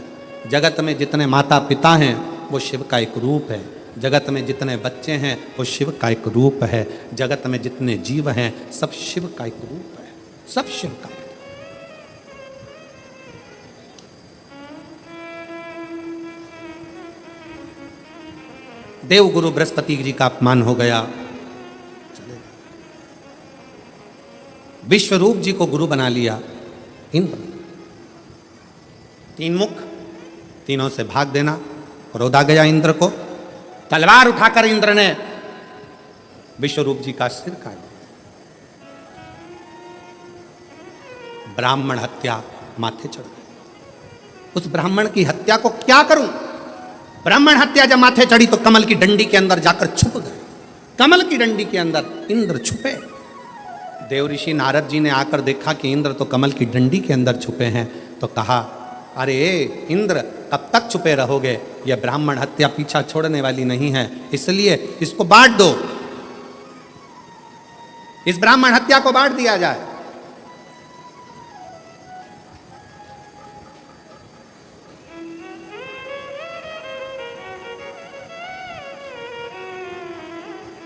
जगत में जितने माता पिता हैं वो शिव का एक रूप है। जगत में जितने बच्चे हैं वो शिव का एक रूप है। जगत में जितने जीव हैं सब शिव का एक रूप है, सब शिव का। देवगुरु बृहस्पति जी का अपमान हो गया, विश्वरूप जी को गुरु बना लिया इंद्र। तीन मुख, तीनों से भाग देना, क्रोध आ गया इंद्र को। तलवार उठाकर इंद्र ने विश्वरूप जी का सिर काट दिया। ब्राह्मण हत्या माथे चढ़ गई। उस ब्राह्मण की हत्या को क्या करूं? ब्राह्मण हत्या जब माथे चढ़ी तो कमल की डंडी के अंदर जाकर छुप गए। कमल की डंडी के अंदर इंद्र छुपे। देव ऋषि नारद जी ने आकर देखा कि इंद्र तो कमल की डंडी के अंदर छुपे हैं, तो कहा, अरे इंद्र कब तक छुपे रहोगे? यह ब्राह्मण हत्या पीछा छोड़ने वाली नहीं है, इसलिए इसको बांट दो, इस ब्राह्मण हत्या को बांट दिया जाए।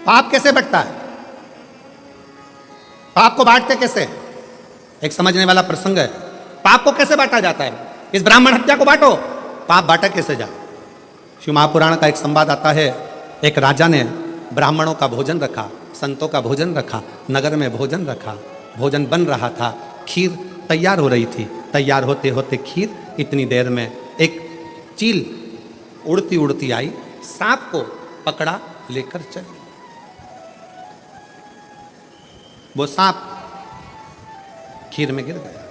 पाप कैसे बंटता है? पाप को बांटते कैसे? एक समझने वाला प्रसंग है। पाप को कैसे बांटा जाता है? इस ब्राह्मण हत्या को बांटो, पाप बांटा कैसे जाए? शिव महापुराण का एक संवाद आता है। एक राजा ने ब्राह्मणों का भोजन रखा, संतों का भोजन रखा, नगर में भोजन रखा, भोजन बन रहा था, खीर तैयार हो रही थी। तैयार होते होते खीर, इतनी देर में एक चील उड़ती उड़ती आई, सांप को पकड़ा, लेकर चली। वो सांप खीर में गिर गया,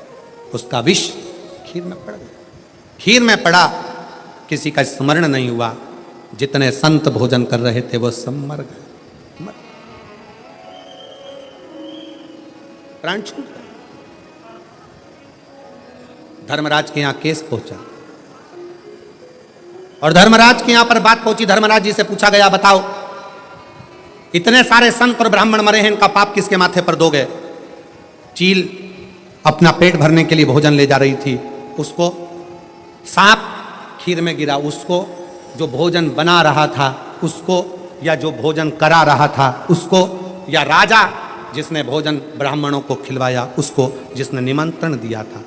उसका विष खीर में पड़ गया। खीर में पड़ा, किसी का स्मरण नहीं हुआ। जितने संत भोजन कर रहे थे वो सब मर गए, प्राण छूट गए। धर्मराज के यहां केस पहुंचा और धर्मराज के यहां पर बात पहुंची। धर्मराज जी से पूछा गया, बताओ इतने सारे संत और ब्राह्मण मरे हैं, इनका पाप किसके माथे पर दोगे? चील अपना पेट भरने के लिए भोजन ले जा रही थी, उसको सांप खीर में गिरा, उसको जो भोजन बना रहा था उसको, या जो भोजन करा रहा था उसको, या राजा जिसने भोजन ब्राह्मणों को खिलवाया उसको, जिसने निमंत्रण दिया था।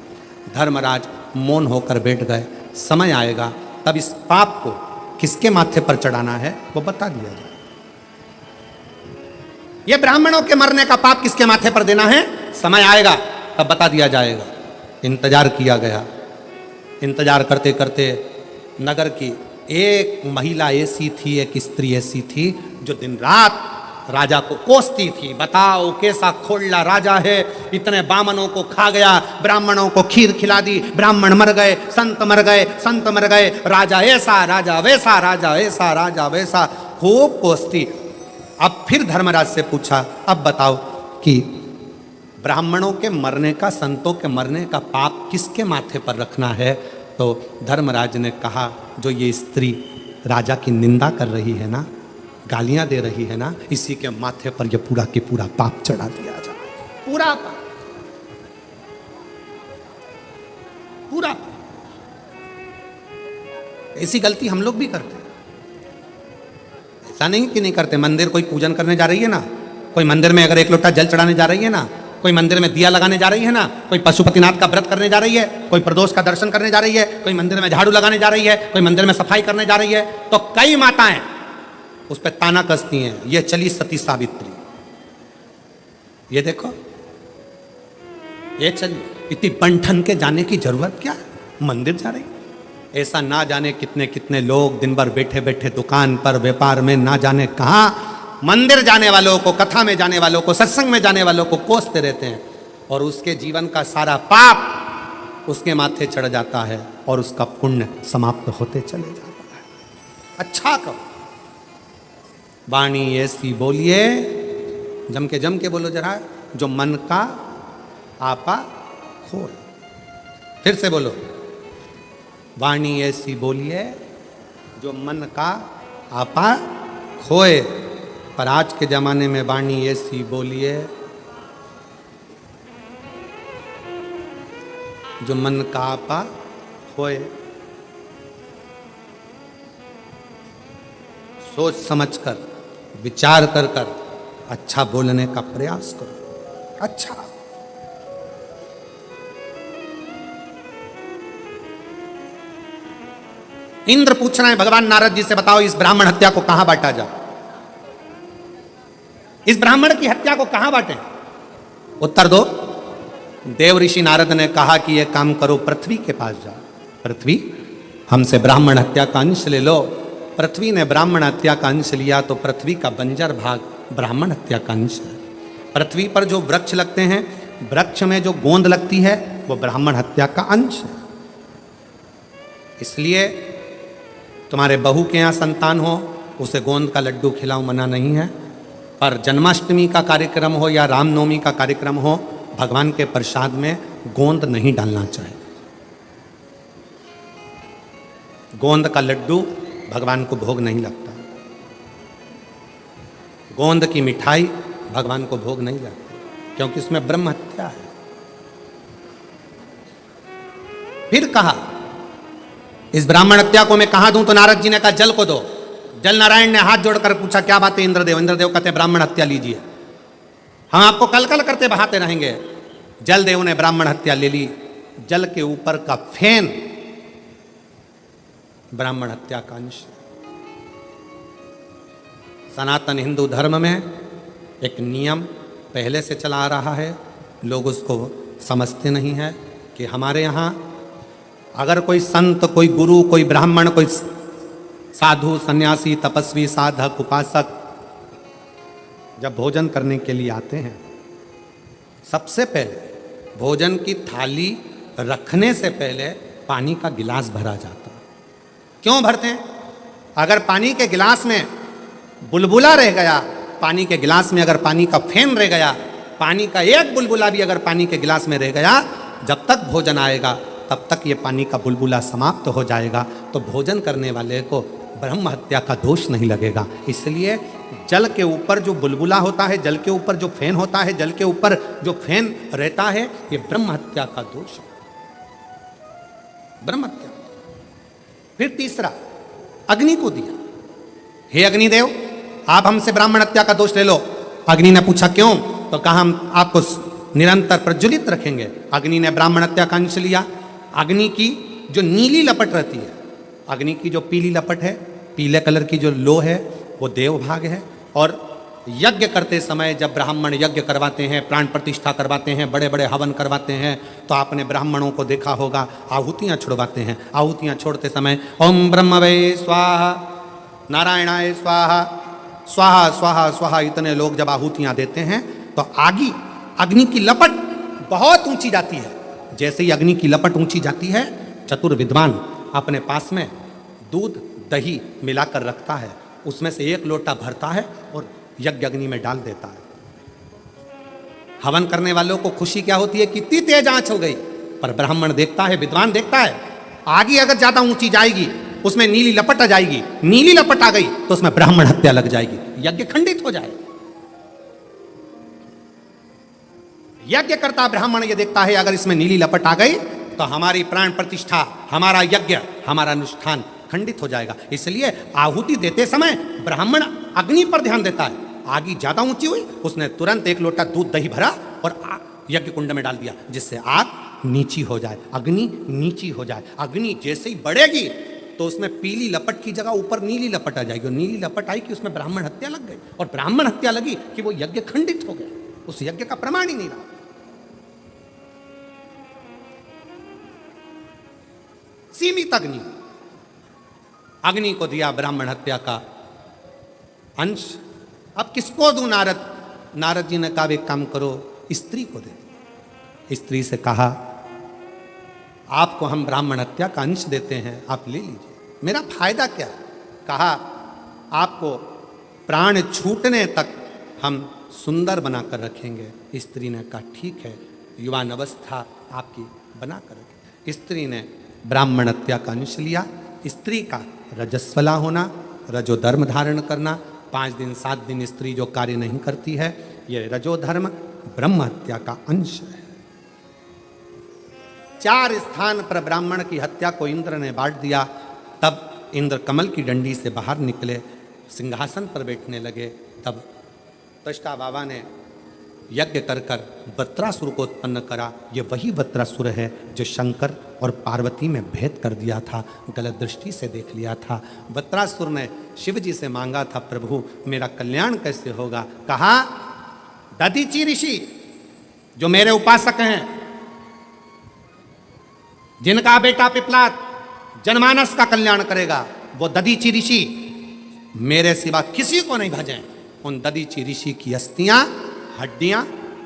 धर्मराज मौन होकर बैठ गए। समय आएगा तब इस पाप को किसके माथे पर चढ़ाना है वो बता दिया जाए। ये ब्राह्मणों के मरने का पाप किसके माथे पर देना है, समय आएगा तब बता दिया जाएगा। इंतजार किया गया। इंतजार करते करते नगर की एक महिला ऐसी थी, एक स्त्री ऐसी थी जो दिन रात राजा को कोसती थी। बताओ कैसा खोलला राजा है, इतने बामनों को खा गया, ब्राह्मणों को खीर खिला दी, ब्राह्मण मर गए, संत मर गए, संत मर गए, राजा ऐसा, राजा वैसा, राजा ऐसा, राजा वैसा, खूब कोसती। अब फिर धर्मराज से पूछा, अब बताओ कि ब्राह्मणों के मरने का, संतों के मरने का पाप किसके माथे पर रखना है? तो धर्मराज ने कहा, जो ये स्त्री राजा की निंदा कर रही है ना, गालियां दे रही है ना, इसी के माथे पर ये पूरा की पूरा पाप चढ़ा दिया जाए। पूरा पाप, पूरा। ऐसी गलती हम लोग भी करते हैं, ऐसा नहीं कि नहीं करते। मंदिर कोई पूजन करने जा रही है ना, कोई मंदिर में अगर एक लोटा जल चढ़ाने जा रही है ना, कोई मंदिर में दिया लगाने जा रही है ना, कोई पशुपतिनाथ का व्रत करने जा रही है, कोई प्रदोष का दर्शन करने जा रही है, कोई मंदिर में झाड़ू लगाने जा रही है, कोई मंदिर में सफाई करने जा रही है, तो कई माताएं उस पर ताना कसती हैं, ये चली सती सावित्री, ये देखो ये चली, इतनी बंठन के जाने की जरूरत क्या है, मंदिर जा रही। ऐसा ना जाने कितने कितने लोग दिन भर बैठे बैठे दुकान पर, व्यापार में, ना जाने कहाँ मंदिर जाने वालों को, कथा में जाने वालों को, सत्संग में जाने वालों को कोसते रहते हैं, और उसके जीवन का सारा पाप उसके माथे चढ़ जाता है और उसका पुण्य समाप्त होते चले जाता है। अच्छा कहो, वाणी ऐसी बोलिए, जम के बोलो जरा, जो मन का आपा खोल। फिर से बोलो, वाणी ऐसी बोलिए जो मन का आपा खोए। पर आज के जमाने में वाणी ऐसी बोलिए जो मन का आपा खोए। सोच समझकर, विचार कर कर अच्छा बोलने का प्रयास करो। अच्छा, इंद्र पूछ रहे हैं भगवान नारद जी से, बताओ इस ब्राह्मण हत्या को कहां बांटा जाए, इस ब्राह्मण की हत्या को कहां बांटे? उत्तर दो। देव ऋषि नारद ने कहा कि यह काम करो, पृथ्वी के पास जाओ। पृथ्वी, हमसे ब्राह्मण हत्या का अंश ले लो। पृथ्वी ने ब्राह्मण हत्या का अंश लिया तो पृथ्वी का बंजर भाग ब्राह्मण हत्या का अंश है। पृथ्वी पर जो वृक्ष लगते हैं, वृक्ष में जो गोंद लगती है वो ब्राह्मण हत्या का अंश है। इसलिए तुम्हारे बहू के यहाँ संतान हो, उसे गोंद का लड्डू खिलाओ, मना नहीं है। पर जन्माष्टमी का कार्यक्रम हो या रामनवमी का कार्यक्रम हो, भगवान के प्रसाद में गोंद नहीं डालना चाहिए। गोंद का लड्डू भगवान को भोग नहीं लगता, गोंद की मिठाई भगवान को भोग नहीं लगती, क्योंकि उसमें ब्रह्म हत्या है। फिर कहा, इस ब्राह्मण हत्या को मैं कहां दूं? तो नारद जी ने कहा, जल को दो। जल नारायण ने हाथ जोड़कर पूछा, क्या बात है इंद्रदेव? इंद्रदेव कहते, ब्राह्मण हत्या लीजिए, हम आपको कल कल करते बहाते रहेंगे। जल देव ने ब्राह्मण हत्या ले ली। जल के ऊपर का फेन ब्राह्मण हत्या का अंश। सनातन हिंदू धर्म में एक नियम पहले से चला आ रहा है, लोग उसको समझते नहीं है कि हमारे यहाँ अगर कोई संत, कोई गुरु, कोई ब्राह्मण, कोई साधु, सन्यासी, तपस्वी, साधक, उपासक जब भोजन करने के लिए आते हैं, सबसे पहले भोजन की थाली रखने से पहले पानी का गिलास भरा जाता है। क्यों भरते हैं? अगर पानी के गिलास में बुलबुला रह गया, पानी के गिलास में अगर पानी का फेन रह गया, पानी का एक बुलबुला भी अगर पानी के गिलास में रह गया, जब तक भोजन आएगा तब तक ये पानी का बुलबुला समाप्त हो जाएगा, तो भोजन करने वाले को ब्रह्म हत्या का दोष नहीं लगेगा। इसलिए जल के ऊपर जो बुलबुला होता है, जल के ऊपर जो फेन होता है, जल के ऊपर जो फेन रहता है, ये ब्रह्म हत्या का दोष है, ब्रह्म हत्या। फिर तीसरा, अग्नि को दिया, हे अग्निदेव आप हमसे ब्राह्मण हत्या का दोष ले लो। अग्नि ने पूछा क्यों? तो कहा हम आपको निरंतर प्रज्वलित रखेंगे। अग्नि ने ब्राह्मण हत्या का अंश लिया। अग्नि की जो नीली लपट रहती है, अग्नि की जो पीली लपट है, पीले कलर की जो लो है, वो देव भाग है। और यज्ञ करते समय जब ब्राह्मण यज्ञ करवाते हैं, प्राण प्रतिष्ठा करवाते हैं, बड़े बड़े हवन करवाते हैं, तो आपने ब्राह्मणों को देखा होगा आहुतियाँ छुड़वाते हैं। आहुतियाँ छोड़ते समय ओम ब्रह्मवे स्वाहा, नारायणाय स्वाहा, स्वाहा स्वाहा स्वाहा, इतने लोग जब आहुतियाँ देते हैं तो अग्नि की लपट बहुत ऊंची जाती है। जैसे ही अग्नि की लपट ऊंची जाती है, चतुर्विद्वान अपने पास में दूध दही मिलाकर रखता है, उसमें से एक लोटा भरता है और यज्ञ अग्नि में डाल देता है। हवन करने वालों को खुशी क्या होती है, कितनी तेज आंच हो गई। पर ब्राह्मण देखता है, विद्वान देखता है, आगे अगर ज्यादा ऊंची जाएगी उसमें नीली लपट आ जाएगी, नीली लपट आ गई तो उसमें ब्राह्मण हत्या लग जाएगी, यज्ञ खंडित हो जाएगा। यज्ञ करता ब्राह्मण ये देखता है अगर इसमें नीली लपट आ गई तो हमारी प्राण प्रतिष्ठा, हमारा यज्ञ, हमारा अनुष्ठान खंडित हो जाएगा। इसलिए आहुति देते समय ब्राह्मण अग्नि पर ध्यान देता है। आगे ज्यादा ऊंची हुई, उसने तुरंत एक लोटा दूध दही भरा और यज्ञ कुंड में डाल दिया, जिससे आग नीची हो जाए, अग्नि नीची हो जाए। अग्नि जैसे ही बढ़ेगी तो उसमें पीली लपट की जगह ऊपर नीली लपट आ जाएगी, और नीली लपट आई कि उसमें ब्राह्मण हत्या लग गई, और ब्राह्मण हत्या लगी कि वो यज्ञ खंडित हो गया, उस यज्ञ का प्रमाण ही नहीं रहा। सीमित अग्नि, अग्नि को दिया ब्राह्मण हत्या का अंश। अब किसको दूं? नारद जी ने कहा एक काम करो, स्त्री को दे दो। स्त्री से कहा आपको हम ब्राह्मण हत्या का अंश देते हैं, आप ले लीजिए, मेरा फायदा क्या है? कहा आपको प्राण छूटने तक हम सुंदर बनाकर रखेंगे। स्त्री ने कहा ठीक है, युवान अवस्था आपकी बनाकर रखें। स्त्री ने ब्राह्मण हत्या का अंश लिया। स्त्री का रजस्वला होना, रजोधर्म धारण करना, 5 दिन 7 दिन स्त्री जो कार्य नहीं करती है, ये रजोधर्म ब्रह्म हत्या का अंश है। 4 स्थान पर ब्राह्मण की हत्या को इंद्र ने बांट दिया। तब इंद्र कमल की डंडी से बाहर निकले, सिंहासन पर बैठने लगे। तब त्वष्टा बाबा ने यज्ञ कर कर वत्रासुर को उत्पन्न करा। ये वही वत्रासुर है जो शंकर और पार्वती में भेद कर दिया था, गलत दृष्टि से देख लिया था। वत्रासुर ने शिव जी से मांगा था, प्रभु मेरा कल्याण कैसे होगा? कहा दधीचि ऋषि जो मेरे उपासक हैं, जिनका बेटा पिपलाद जनमानस का कल्याण करेगा, वो दधीचि ऋषि मेरे सिवा किसी को नहीं भजें। उन दधीचि ऋषि की अस्थियां, हड्डियां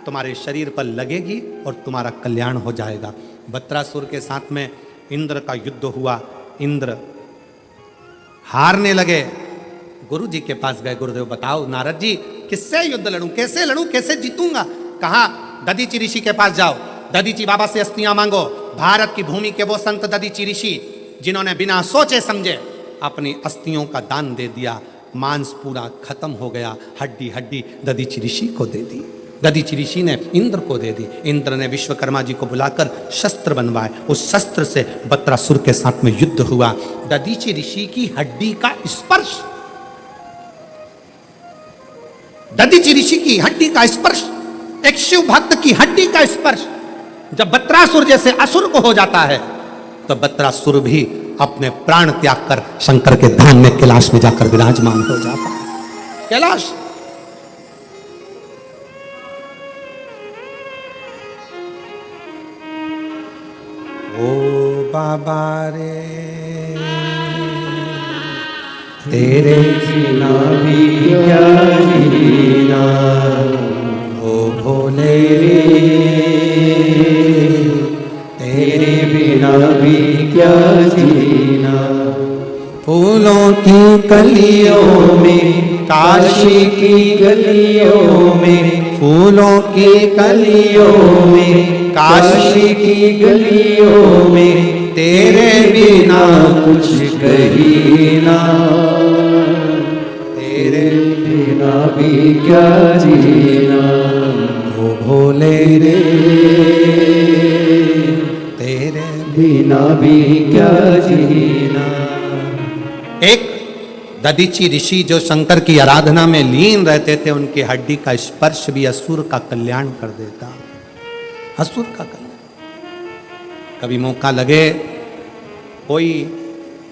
तुम्हारे शरीर पर लगेगी और तुम्हारा कल्याण हो जाएगा। वत्रासुर के साथ में इंद्र का युद्ध हुआ। इंद्र हारने लगे। गुरु जी के पास गए, गुरुदेव बताओ नारद जी किससे युद्ध लड़ूं, कैसे लड़ूं, कैसे जीतूंगा? कहा दधीचि ऋषि के पास जाओ, दधीचि बाबा से अस्थियां मांगो। भारत की भूमि के वो संत दधीचि ऋषि जिन्होंने बिना सोचे समझे अपनी अस्थियों का दान दे दिया, मांस पूरा खत्म हो गया, हड्डी हड्डी दधीचि ऋषि को दे दी। दधीचि ऋषि ने इंद्र को दे दी। इंद्र ने विश्वकर्मा जी को बुलाकर शस्त्र बनवाए। उस शस्त्र से वत्रासुर के साथ में युद्ध हुआ। दधीचि ऋषि की हड्डी का स्पर्श, दधीचि ऋषि की हड्डी का स्पर्श, एक शिव भक्त की हड्डी का स्पर्श जब वत्रासुर जैसे असुर को हो जाता है, तो वत्रासुर भी अपने प्राण त्याग कर शंकर के धाम में कैलाश में जाकर विराजमान हो जाता है। कैलाश ओ बाबा रे तेरे जीना भी क्या जीना, ओ भोले रे क्या जीना। फूलों की कलियों में, काशी की गलियों में, फूलों की कलियों में, काशी की गलियों में, तेरे बिना कुछ कही ना, तेरे बिना भी क्या जीना। ओ भोले रे, तेरे बिना भी क्या जीना। एक दधीची ऋषि जो शंकर की आराधना में लीन रहते थे, उनकी हड्डी का स्पर्श भी असुर का कल्याण कर देता, असुर का कल्याण। कभी मौका लगे, कोई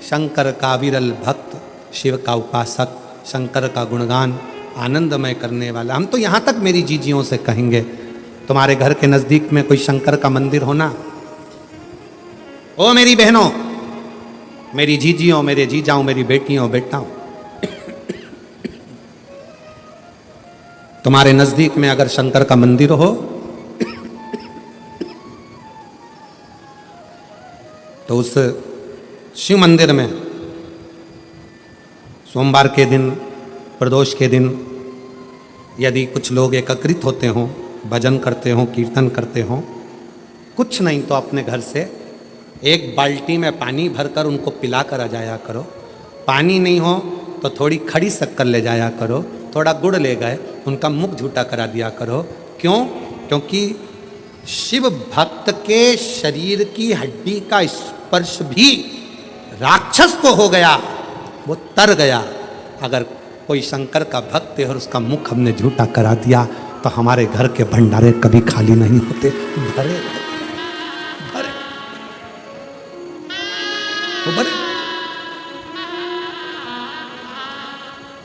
शंकर का विरल भक्त, शिव का उपासक, शंकर का गुणगान आनंदमय करने वाला, हम तो यहाँ तक मेरी जीजियों से कहेंगे, तुम्हारे घर के नजदीक में कोई शंकर का मंदिर होना, ओ मेरी बहनों, मेरी जीजियों, मेरे जीजाओं, मेरी बेटियों, बेटाओं, तुम्हारे नजदीक में अगर शंकर का मंदिर हो तो उस शिव मंदिर में सोमवार के दिन, प्रदोष के दिन यदि कुछ लोग एकत्रित होते हों, भजन करते हों, कीर्तन करते हों, कुछ नहीं तो अपने घर से एक बाल्टी में पानी भरकर उनको पिला कर आ जाया करो। पानी नहीं हो तो थोड़ी खड़ी शक्कर ले जाया करो, थोड़ा गुड़ ले गए, उनका मुख झूठा करा दिया करो। क्यों? क्योंकि शिव भक्त के शरीर की हड्डी का स्पर्श भी राक्षस को हो गया, वो तर गया। अगर कोई शंकर का भक्त है और उसका मुख हमने झूठा करा दिया तो हमारे घर के भंडारे कभी खाली नहीं होते, भरे भरे वो भरे।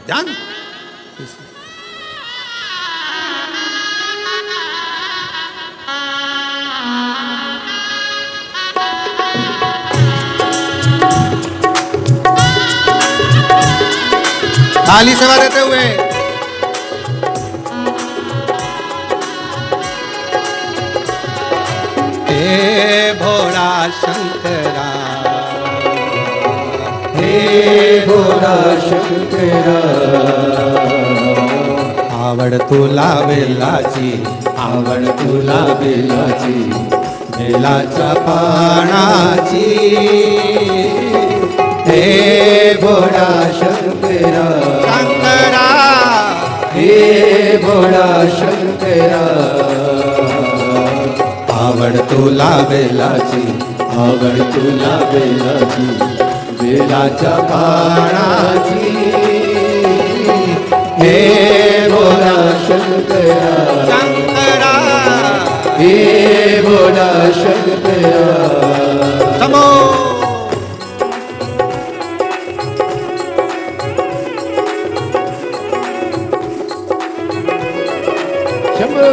ध्यान खाली सेवा देते हुए हे भोला शंकरा, हे भोला शंकरा, आवड तुला बेलाची, आवड तुला बेलाची, बेलाच्या पानाची, हे भोला शंकरा, शंकरा, हे भोला शंकरा, आवड तुला बेलाची, आवड तुला बेलाची, बेलाच्या पानाची, हे भोला शंकरा, शंकरा, हे भोला शंकरा। समो शंभो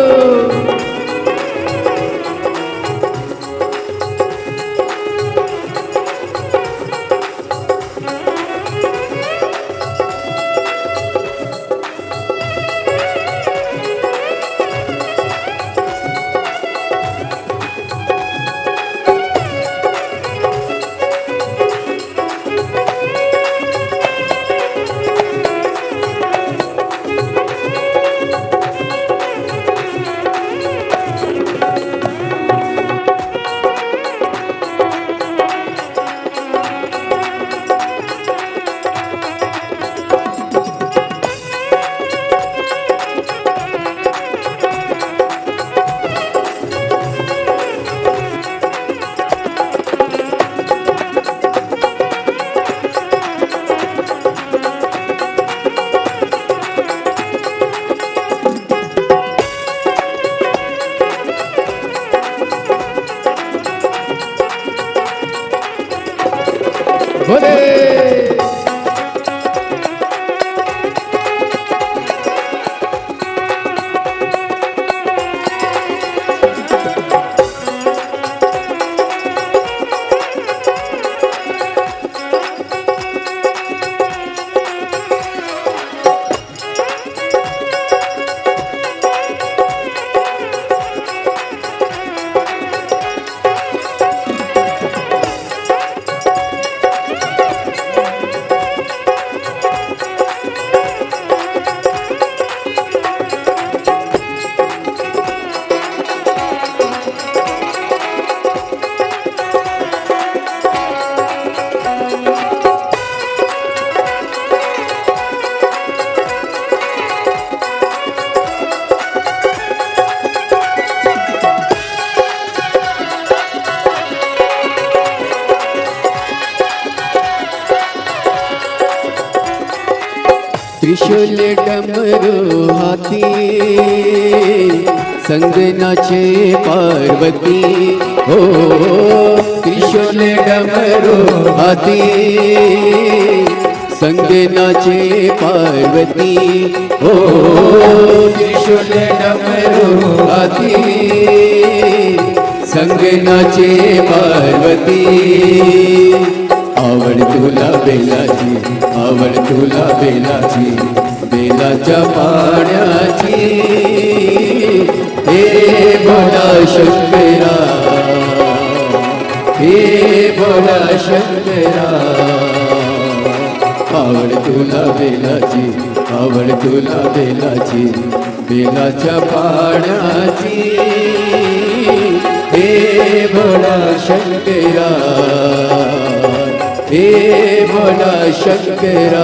बोले त्रिशूल डमरू हाथी संग नाचे पार्वती हो त्रिशूल डमरू हाथी संग नाचे पार्वती हो त्रिशूल डमरू हाथी संग नाचे पार्वती आवड तुला बेलाची आवड तुला बेलाची बेलाच्या पाण्याची हे भोला शंकरा हे भोला शंकरा आवड तुला बेलाची आवड तुला बेलाची बेलाच्या पाण्याची हे भोला शंकरा हे भोला शंकरा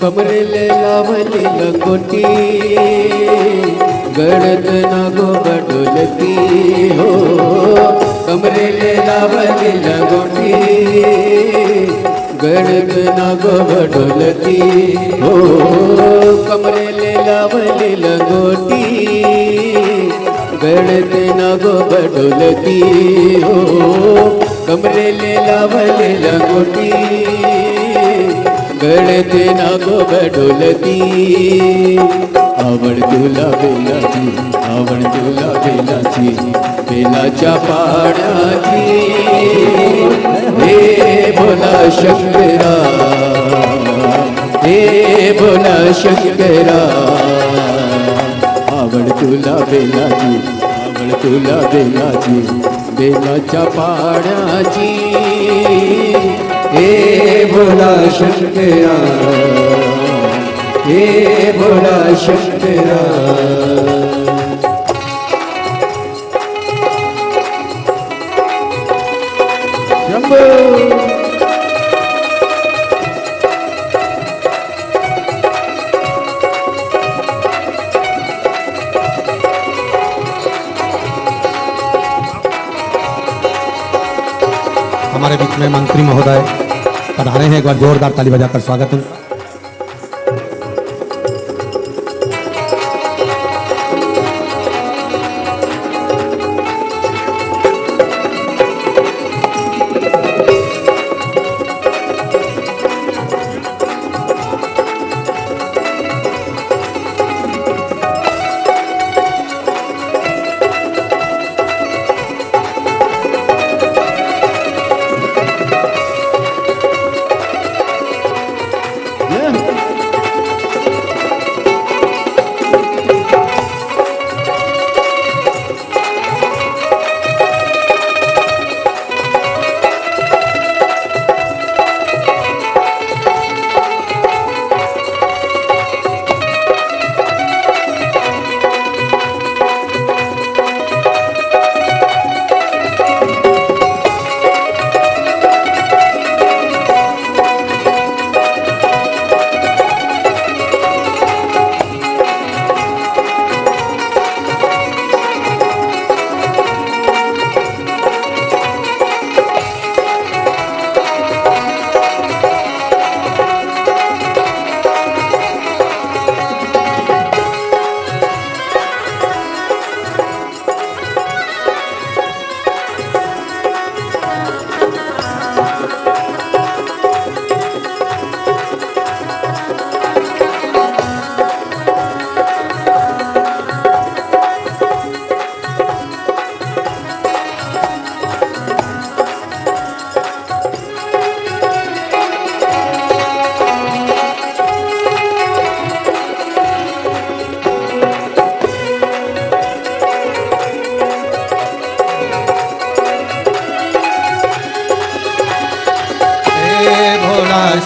कमरेले लावली लंगोटी गडद नागो बडोलती हो कमरेले लावली लंगोटी गडद नागो बडोलती हो कमरेले लावली लंगोटी गडद नागो बडोलती हो कमरेले लावली लंगोटी गळते नागो बडोलती आवड तुला बेलाची आवड तुला बेलाची बेलाच्या पाण्याची हे भोला शंकरा हे भोला शंकरा आवड तुला बेलाची आवड तुला बेलाची बेलाच्या पाण्याची हे भोला शंकरा हे भोला शंकरा शंभो हमारे बीच में मंत्री महोदय पधारे हैं, एक बार जोरदार ताली बजाकर स्वागत है।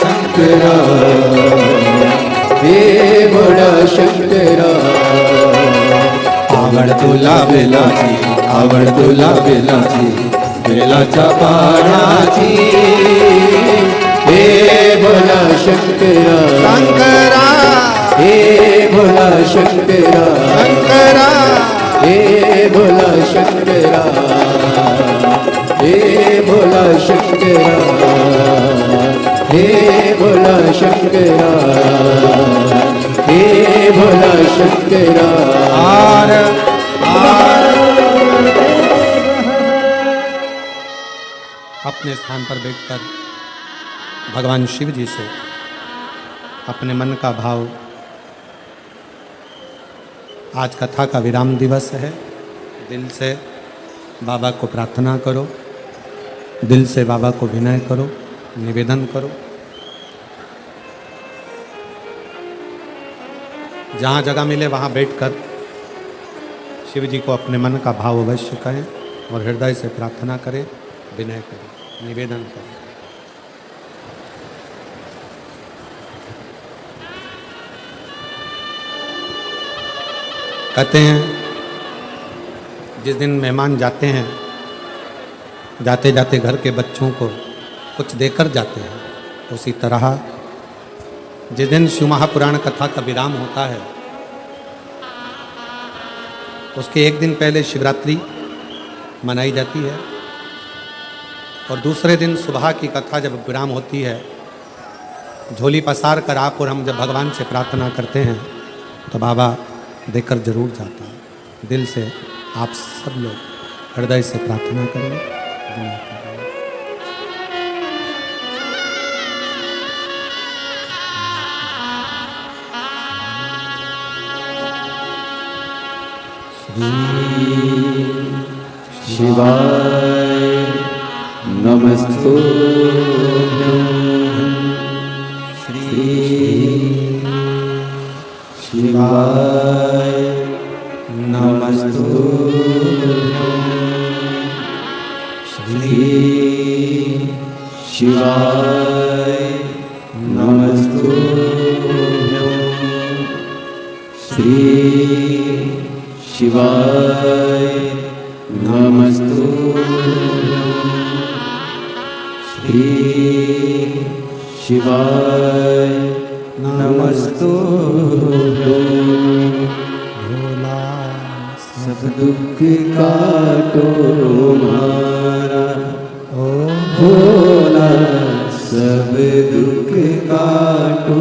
शंकरा हे भोला शंकरा आवड तुला बेलाची आवड तुला बेलाची बेलाच्या पानाची हे भोला शंकरा शंकरा हे भोला शंकरा शंकरा हे भोला शंकरा हे भोला शंकरा हे भोला शंकरा हे भोला शंकरा आर अपने स्थान पर बैठकर भगवान शिव जी से अपने मन का भाव, आज कथा का विराम दिवस है, दिल से बाबा को प्रार्थना करो, दिल से बाबा को विनय करो, निवेदन करो। जहाँ जगह मिले वहाँ बैठकर शिव जी को अपने मन का भाव अवश्य करें और हृदय से प्रार्थना करें, विनय करें, निवेदन करें। कहते हैं जिस दिन मेहमान जाते हैं, जाते जाते घर के बच्चों को कुछ देकर जाते हैं, उसी तरह जिस दिन शिव महापुराण कथा का विराम होता है उसके एक दिन पहले शिवरात्रि मनाई जाती है और दूसरे दिन सुबह की कथा जब विराम होती है, झोली पसार कर आप और हम जब भगवान से प्रार्थना करते हैं तो बाबा देकर जरूर जाता है। दिल से आप सब लोग हृदय से प्रार्थना करें। शिवाय नमस्तुभ्यं श्री शिवाय नमस्तुभ्यं श्री शिवाय नमस्तुभ्यं श्री शिवाय नमस्तुभ्यं श्री शिवाय नमस्तुभ्यं भोला सब दुख काटो मारा ओ भोला सब दुख काटो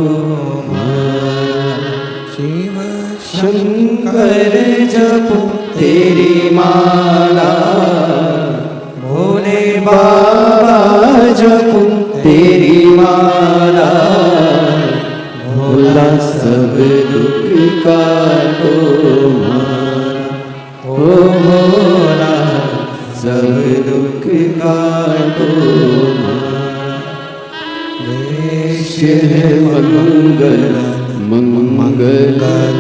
मारा शिव शंकर जपो तेरी माला भोले बाबा जपो तेरी माला भोला सब दुख काटो मारा ओ भोला सब दुख काटो मारा वेश है मंगल मंगलकारी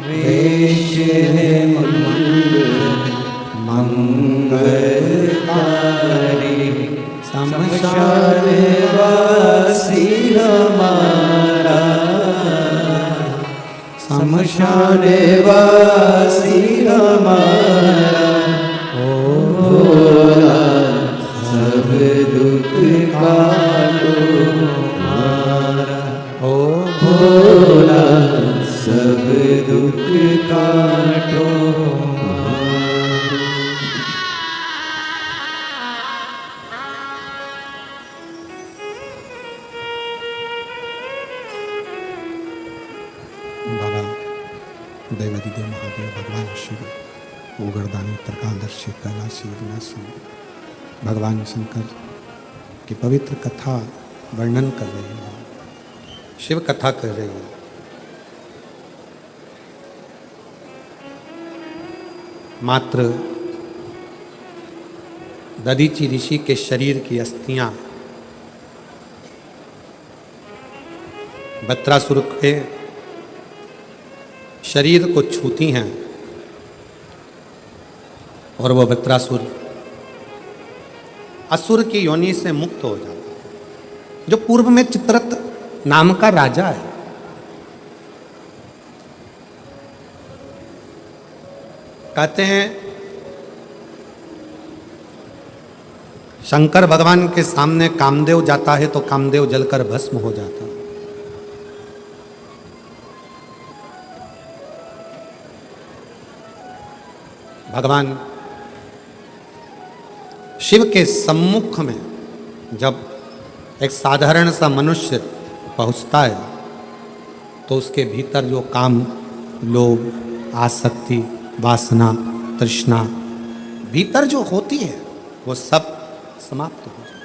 वेश है मंगलकारी शमशान वासी हमारा शमशान वासी हमारा ओ भोला सब दुख काटो मारा ओ भोला सब दुख काटो बाबा देवादिदेव महादेव भगवान शिव उगरदानी त्रिकालदर्शी कैलाशी विनाशी भगवान शंकर की पवित्र कथा वर्णन कर रही है, शिव कथा कर रही है। मात्र दधीचि ऋषि के शरीर की अस्थियां बत्रासुर के शरीर को छूती हैं और वह बत्रासुर असुर की योनि से मुक्त हो जाता है। जो पूर्व में चित्ररथ नाम का राजा है, कहते हैं शंकर भगवान के सामने कामदेव जाता है तो कामदेव जलकर भस्म हो जाता है। भगवान शिव के सम्मुख में जब एक साधारण सा मनुष्य पहुंचता है तो उसके भीतर जो काम, लोभ, आसक्ति, वासना, तृष्णा भीतर जो होती है वो सब समाप्त हो जाता है।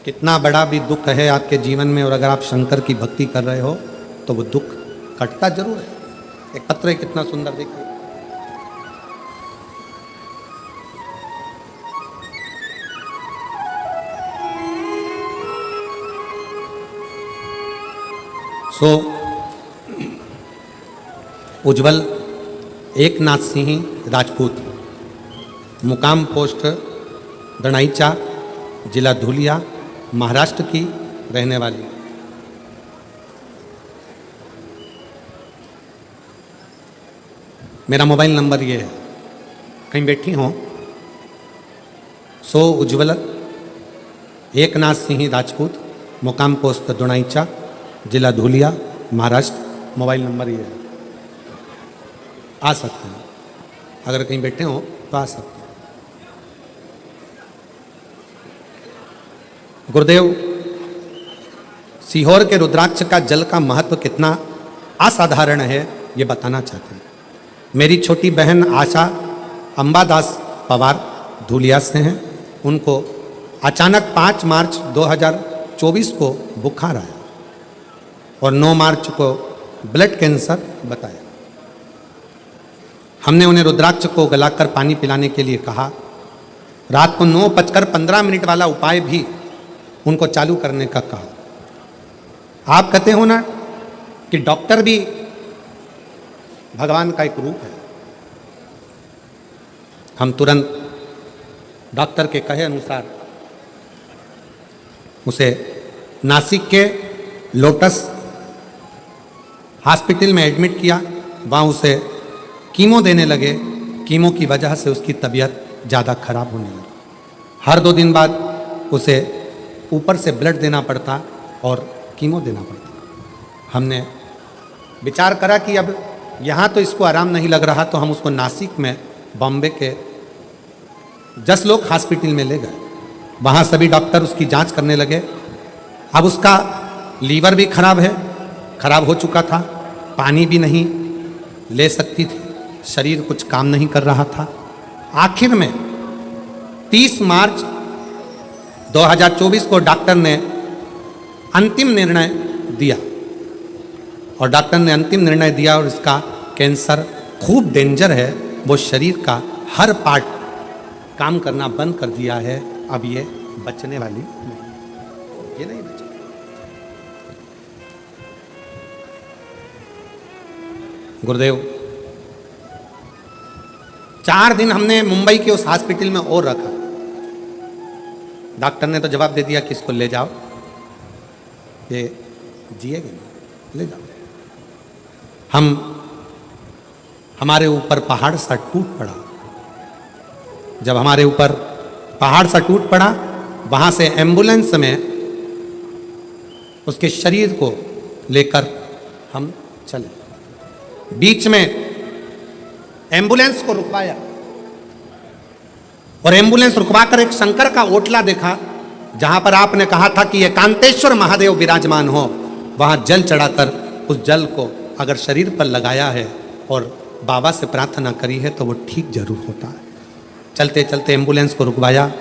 कितना बड़ा भी दुख है आपके जीवन में और अगर आप शंकर की भक्ति कर रहे हो तो वो दुख कटता जरूर है। एक पत्र कितना सुंदर देखिए, उज्जवल एकनाथ सिंह राजपूत, मुकाम पोस्ट दणाईचा, जिला धुलिया, महाराष्ट्र की रहने वाली। मेरा मोबाइल नंबर ये है, कहीं बैठी हो उज्जवल एकनाथ सिंह राजपूत, मुकाम पोस्ट दणाईचा, जिला धुलिया, महाराष्ट्र। मोबाइल नंबर ये है, आ सकते हैं। अगर कहीं बैठे हो तो आ सकते हैं। गुरुदेव सीहोर के रुद्राक्ष का जल का महत्व कितना असाधारण है ये बताना चाहते हैं। मेरी छोटी बहन आशा अंबादास पवार धुलिया से हैं। उनको अचानक 5 मार्च 2024 को बुखार आया और 9 मार्च को ब्लड कैंसर बताया। हमने उन्हें रुद्राक्ष को गलाकर पानी पिलाने के लिए कहा। रात को 9:15 वाला उपाय भी उनको चालू करने का कहा। आप कहते हो ना कि डॉक्टर भी भगवान का एक रूप है। हम तुरंत डॉक्टर के कहे अनुसार उसे नासिक के लोटस हॉस्पिटल में एडमिट किया। वहाँ उसे कीमो देने लगे। कीमो की वजह से उसकी तबीयत ज़्यादा खराब होने लगी। हर 2 दिन बाद उसे ऊपर से ब्लड देना पड़ता और कीमो देना पड़ता। हमने विचार करा कि अब यहाँ तो इसको आराम नहीं लग रहा तो हम उसको नासिक में बॉम्बे के जसलोक हॉस्पिटल में ले गए। वहाँ सभी डॉक्टर उसकी जांच करने लगे। अब उसका लीवर भी खराब है, खराब हो चुका था, पानी भी नहीं ले सकती थी, शरीर कुछ काम नहीं कर रहा था। आखिर में 30 मार्च 2024 को डॉक्टर ने अंतिम निर्णय दिया और डॉक्टर ने अंतिम निर्णय दिया और इसका कैंसर खूब डेंजर है। वो शरीर का हर पार्ट काम करना बंद कर दिया है। अब ये बचने वाली नहीं, ये नहीं बचे। गुरुदेव 4 दिन हमने मुंबई के उस हॉस्पिटल में और रखा। डॉक्टर ने तो जवाब दे दिया कि इसको ले जाओ, ये जिएगा नहीं, ले जाओ। हमारे ऊपर पहाड़ सा टूट पड़ा। जब हमारे ऊपर पहाड़ सा टूट पड़ा, वहां से एम्बुलेंस में उसके शरीर को लेकर हम चले। बीच में एम्बुलेंस को रुकवाया और एम्बुलेंस रुकवाकर एक शंकर का ओटला देखा जहां पर आपने कहा था कि एकांतेश्वर महादेव विराजमान हो। वहां जल चढ़ाकर उस जल को अगर शरीर पर लगाया है और बाबा से प्रार्थना करी है तो वो ठीक जरूर होता है। चलते चलते एम्बुलेंस को रुकवाया।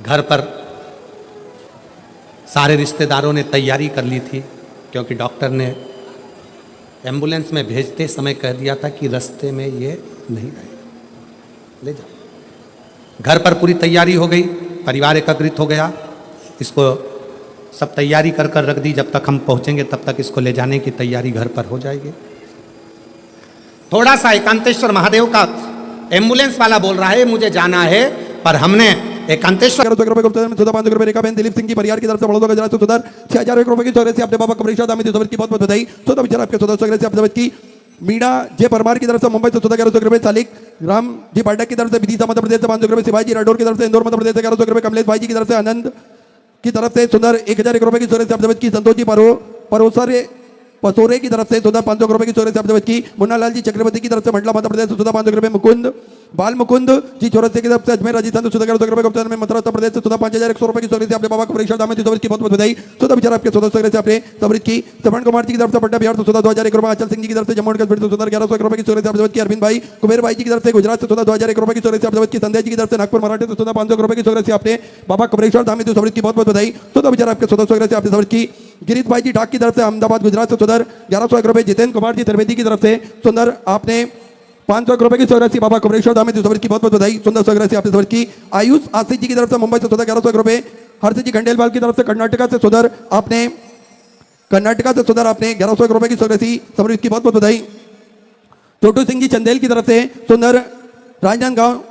घर पर सारे रिश्तेदारों ने तैयारी कर ली थी क्योंकि डॉक्टर ने एम्बुलेंस में भेजते समय कह दिया था कि रास्ते में ये नहीं रहेगा, ले जाओ। घर पर पूरी तैयारी हो गई, परिवार एकत्रित हो गया। इसको सब तैयारी कर कर रख दी। जब तक हम पहुंचेंगे तब तक इसको ले जाने की तैयारी घर पर हो जाएगी। थोड़ा सा एकांतेश्वर महादेव का एम्बुलेंस वाला बोल रहा है मुझे जाना है, पर हमने एक अंत्येश्वर सुधा 500 रुपए रेखाबेन दिलीप सिंह की परिवार की तरफ से बड़ौदा गुजरात से सुधर 6000 रुपए की चौरे से अपने बाबा कमरेश्वर दामी की बहुत बहुत बधाई। सुधा विचार आपके सुधा से आप की मीणा जे परमार की तरफ से मुंबई से 1100 रुपए, सालिक राम जी पाठक की तरफ से विदिशा मध्य प्रदेश से 500 रुपए, शिवाजी राठौर की तरफ से इंदौर मध्य प्रदेश से 1100 रुपए, कमलेश भाई जी की तरफ से आनंद की तरफ से सुंदर 1000 रुपए की चौरे से आप की, संतोष जी परोसर पसोरे की तरफ से सुधा 500 रुपए की चौरे से आप की, मुन्नालाल जी चक्रवर्ती की तरफ से मंडला मध्य प्रदेश से सुधा 500 रुपए, मुकुंद बाल मुकुंद जी चौरसिया की तरफ से अजमेर राजस्थान से सुधा 1100 रुपए, कप्तान में मथुरा उत्तर प्रदेश से सुधा 5100 रुपए की चौरे से अपने बाबा कमरेश्वर दामी की बहुत बहुत बधाई। सुधा विचार आपके सुधा से आपने समृद्ध की श्रवण कुमार जी की तरफ से पटना बिहार से सुधा 2001 रुपए, अचल सिंह जी की तरफ से जम्मू एंड कश्मीर से सुधा 1100 रुपए की चौरे से आप की, अरविंद भाई कुबेर भाई जी की तरफ से गुजरात से सुधा 2001 रुपए की चौरे से आप की, संजय जी की तरफ से नागपुर मराठी से सुधा 500 रुपए की चौरे से आपने बाबा कमरेश्वर दामी की बहुत बहुत बधाई। सुधा विचार आपके सुधा से आपने समृद्ध की गिरीश भाई जी ढाक की तरफ से अहमदाबाद गुजरात से सुधर 1101 रुपए, जितेंद्र कुमार जी त्रिवेदी की तरफ से सुंदर आपने 500 रुपए की चौरासी बाबा कमरेश्वर दामी की बहुत बहुत बधाई। सुंदर चौरासी आपने समझ की आयुष आशीष जी की तरफ से मुंबई से सुधर 1101 रुपए, हर्ष जी खंडेलवाल की तरफ से कर्नाटका से सुधर आपने 1101 रुपए की चौरासी समृद्ध की बहुत बहुत बधाई। छोटू सिंह जी चंदेल की तरफ से सुंदर राजनांदगांव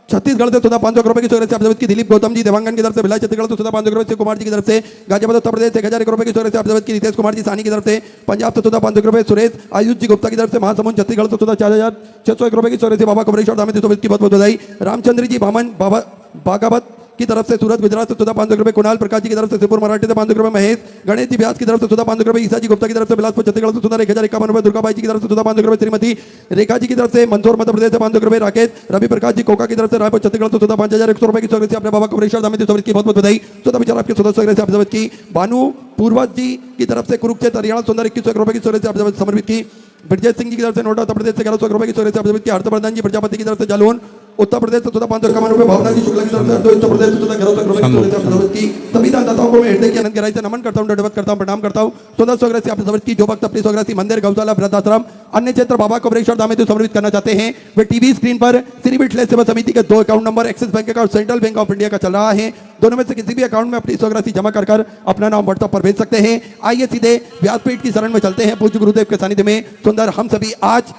छत्तीसगढ़ से सुधा 500 रुपए की चौरासी आप की, दिलीप गौतम जी देवांगन की तरफ से भिलाई छत्तीसगढ़ से सुधा 500 रुपए से, कुमार जी की तरफ से गाजियाबाद उत्तर प्रदेश से 1000 रुपए की चौरासी आप की, रितेश कुमार जी सानी की तरफ से पंजाब से सुधा 500 रुपए, सुरेश आयुष जी गुप्ता की तरफ से महासमुंद छत्तीसगढ़ से सुधा 4601 रुपए की चौरासी बाबा कमरेश्वर दामी की बहुत बहुत बधाई। रामचंद्र जी बागावत की तरफ से सूरत गुजरात से सुधा 500 रुपए, कुणाल प्रकाश जी की तरफ से सिरपुर मराठी से 500 रुपए, महेश गणेश जी व्यास की तरफ से सुधा 500 रुपए, ईसा जी गुप्ता की तरफ से बिलासपुर छत्तीसगढ़ से सुधा 1051 रुपए, दुर्गा भाई जी की तरफ से सुधा 500 रुपए, श्रीमती रेखा जी की तरफ से मंदसौर मध्य प्रदेश से 500 रुपए, राकेश रवि प्रकाश जी कोका की तरफ से रायपुर छत्तीसगढ़ से सुधा 5100 रुपए की चौरे से अपने बाबा कमरेश्वर दामी की बहुत बहुत बधाई। सुधा विचार आपके सुधा से आप की भानु पूर्वज जी की तरफ से कुरुक्षेत्र हरियाणा सुंदर 2100 रुपए की चौरे से आप समर्पित की, ब्रजेश सिंह जी की तरफ से नोएडा उत्तर प्रदेश से 1100 रुपए की चौरे से आप की, हर्षवर्धन जी प्रजापति की तरफ से जालौन उत्तर प्रदेश से सुधा 551 रुपए, भावना जी शुक्ला की तरफ से उत्तर प्रदेश से सुधा 1100 रुपए की सभी दानदाताओं को मैं हृदय की अनंत गहराई से नमन करता हूं, दंडवत करता हूं, प्रणाम करता हूं। सुधा स्वग्रह से आपने समर्पित की जो भक्त अपनी स्वग्रह मंदिर गौशाला वृद्धाश्रम अन्य क्षेत्र बाबा कमरेश्वर दामी समर्पित करना चाहते हैं, वे टीवी स्क्रीन पर श्री विठलेश सेवा समिति के 2 account number axis bank account central bank of India का चल रहा है, दोनों में से किसी भी अकाउंट में अपनी स्वग्रह जमा कर अपना नाम व्हाट्सएप पर भेज सकते हैं। आइए सीधे व्यासपीठ की शरण में चलते हैं, पूज्य गुरुदेव के सानिध्य में सुंदर हम सभी आज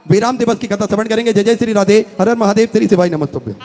विराम दिवस की कथा श्रवण करेंगे। जय जय श्री राधे, हर हर महादेव, श्री शिवाय नमस्तुभ्यं।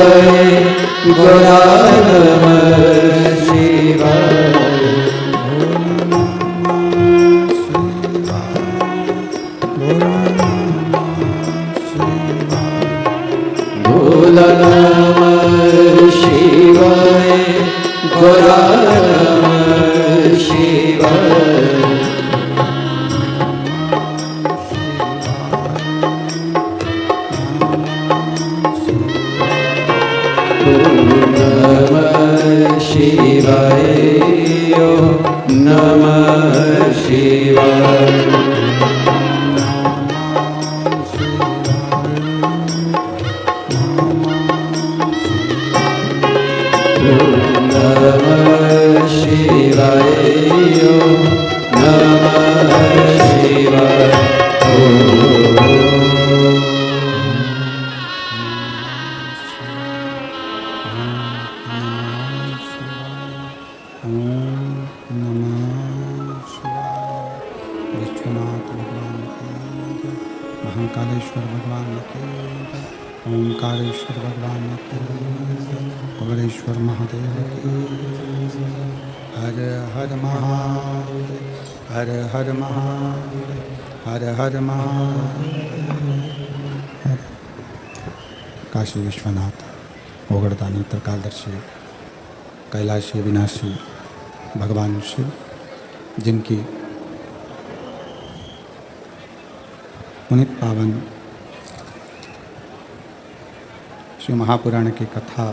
शिवाय गौरा नमः शिवाय भोला नमः शिवाय गौरा नमः शिवाय नमः शिवाय नमः शिवाय नमः शिवाय नमः शिवाय विश्वनाथ भगवान की महाकालेश्वर भगवान की ओंकारेश्वर भगवान की कुबेरेश्वर महादेव की हर हर महादेव हर हर महादेव हर हर महादेव। काशी विश्वनाथ ओगड़दानी त्रिकालदर्शी कैलाशी विनाशी भगवान शिव जिनकी पुनित पावन शिव महापुराण की कथा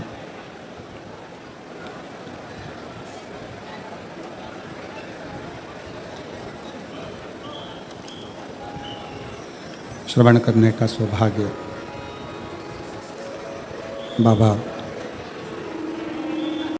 श्रवण करने का सौभाग्य बाबा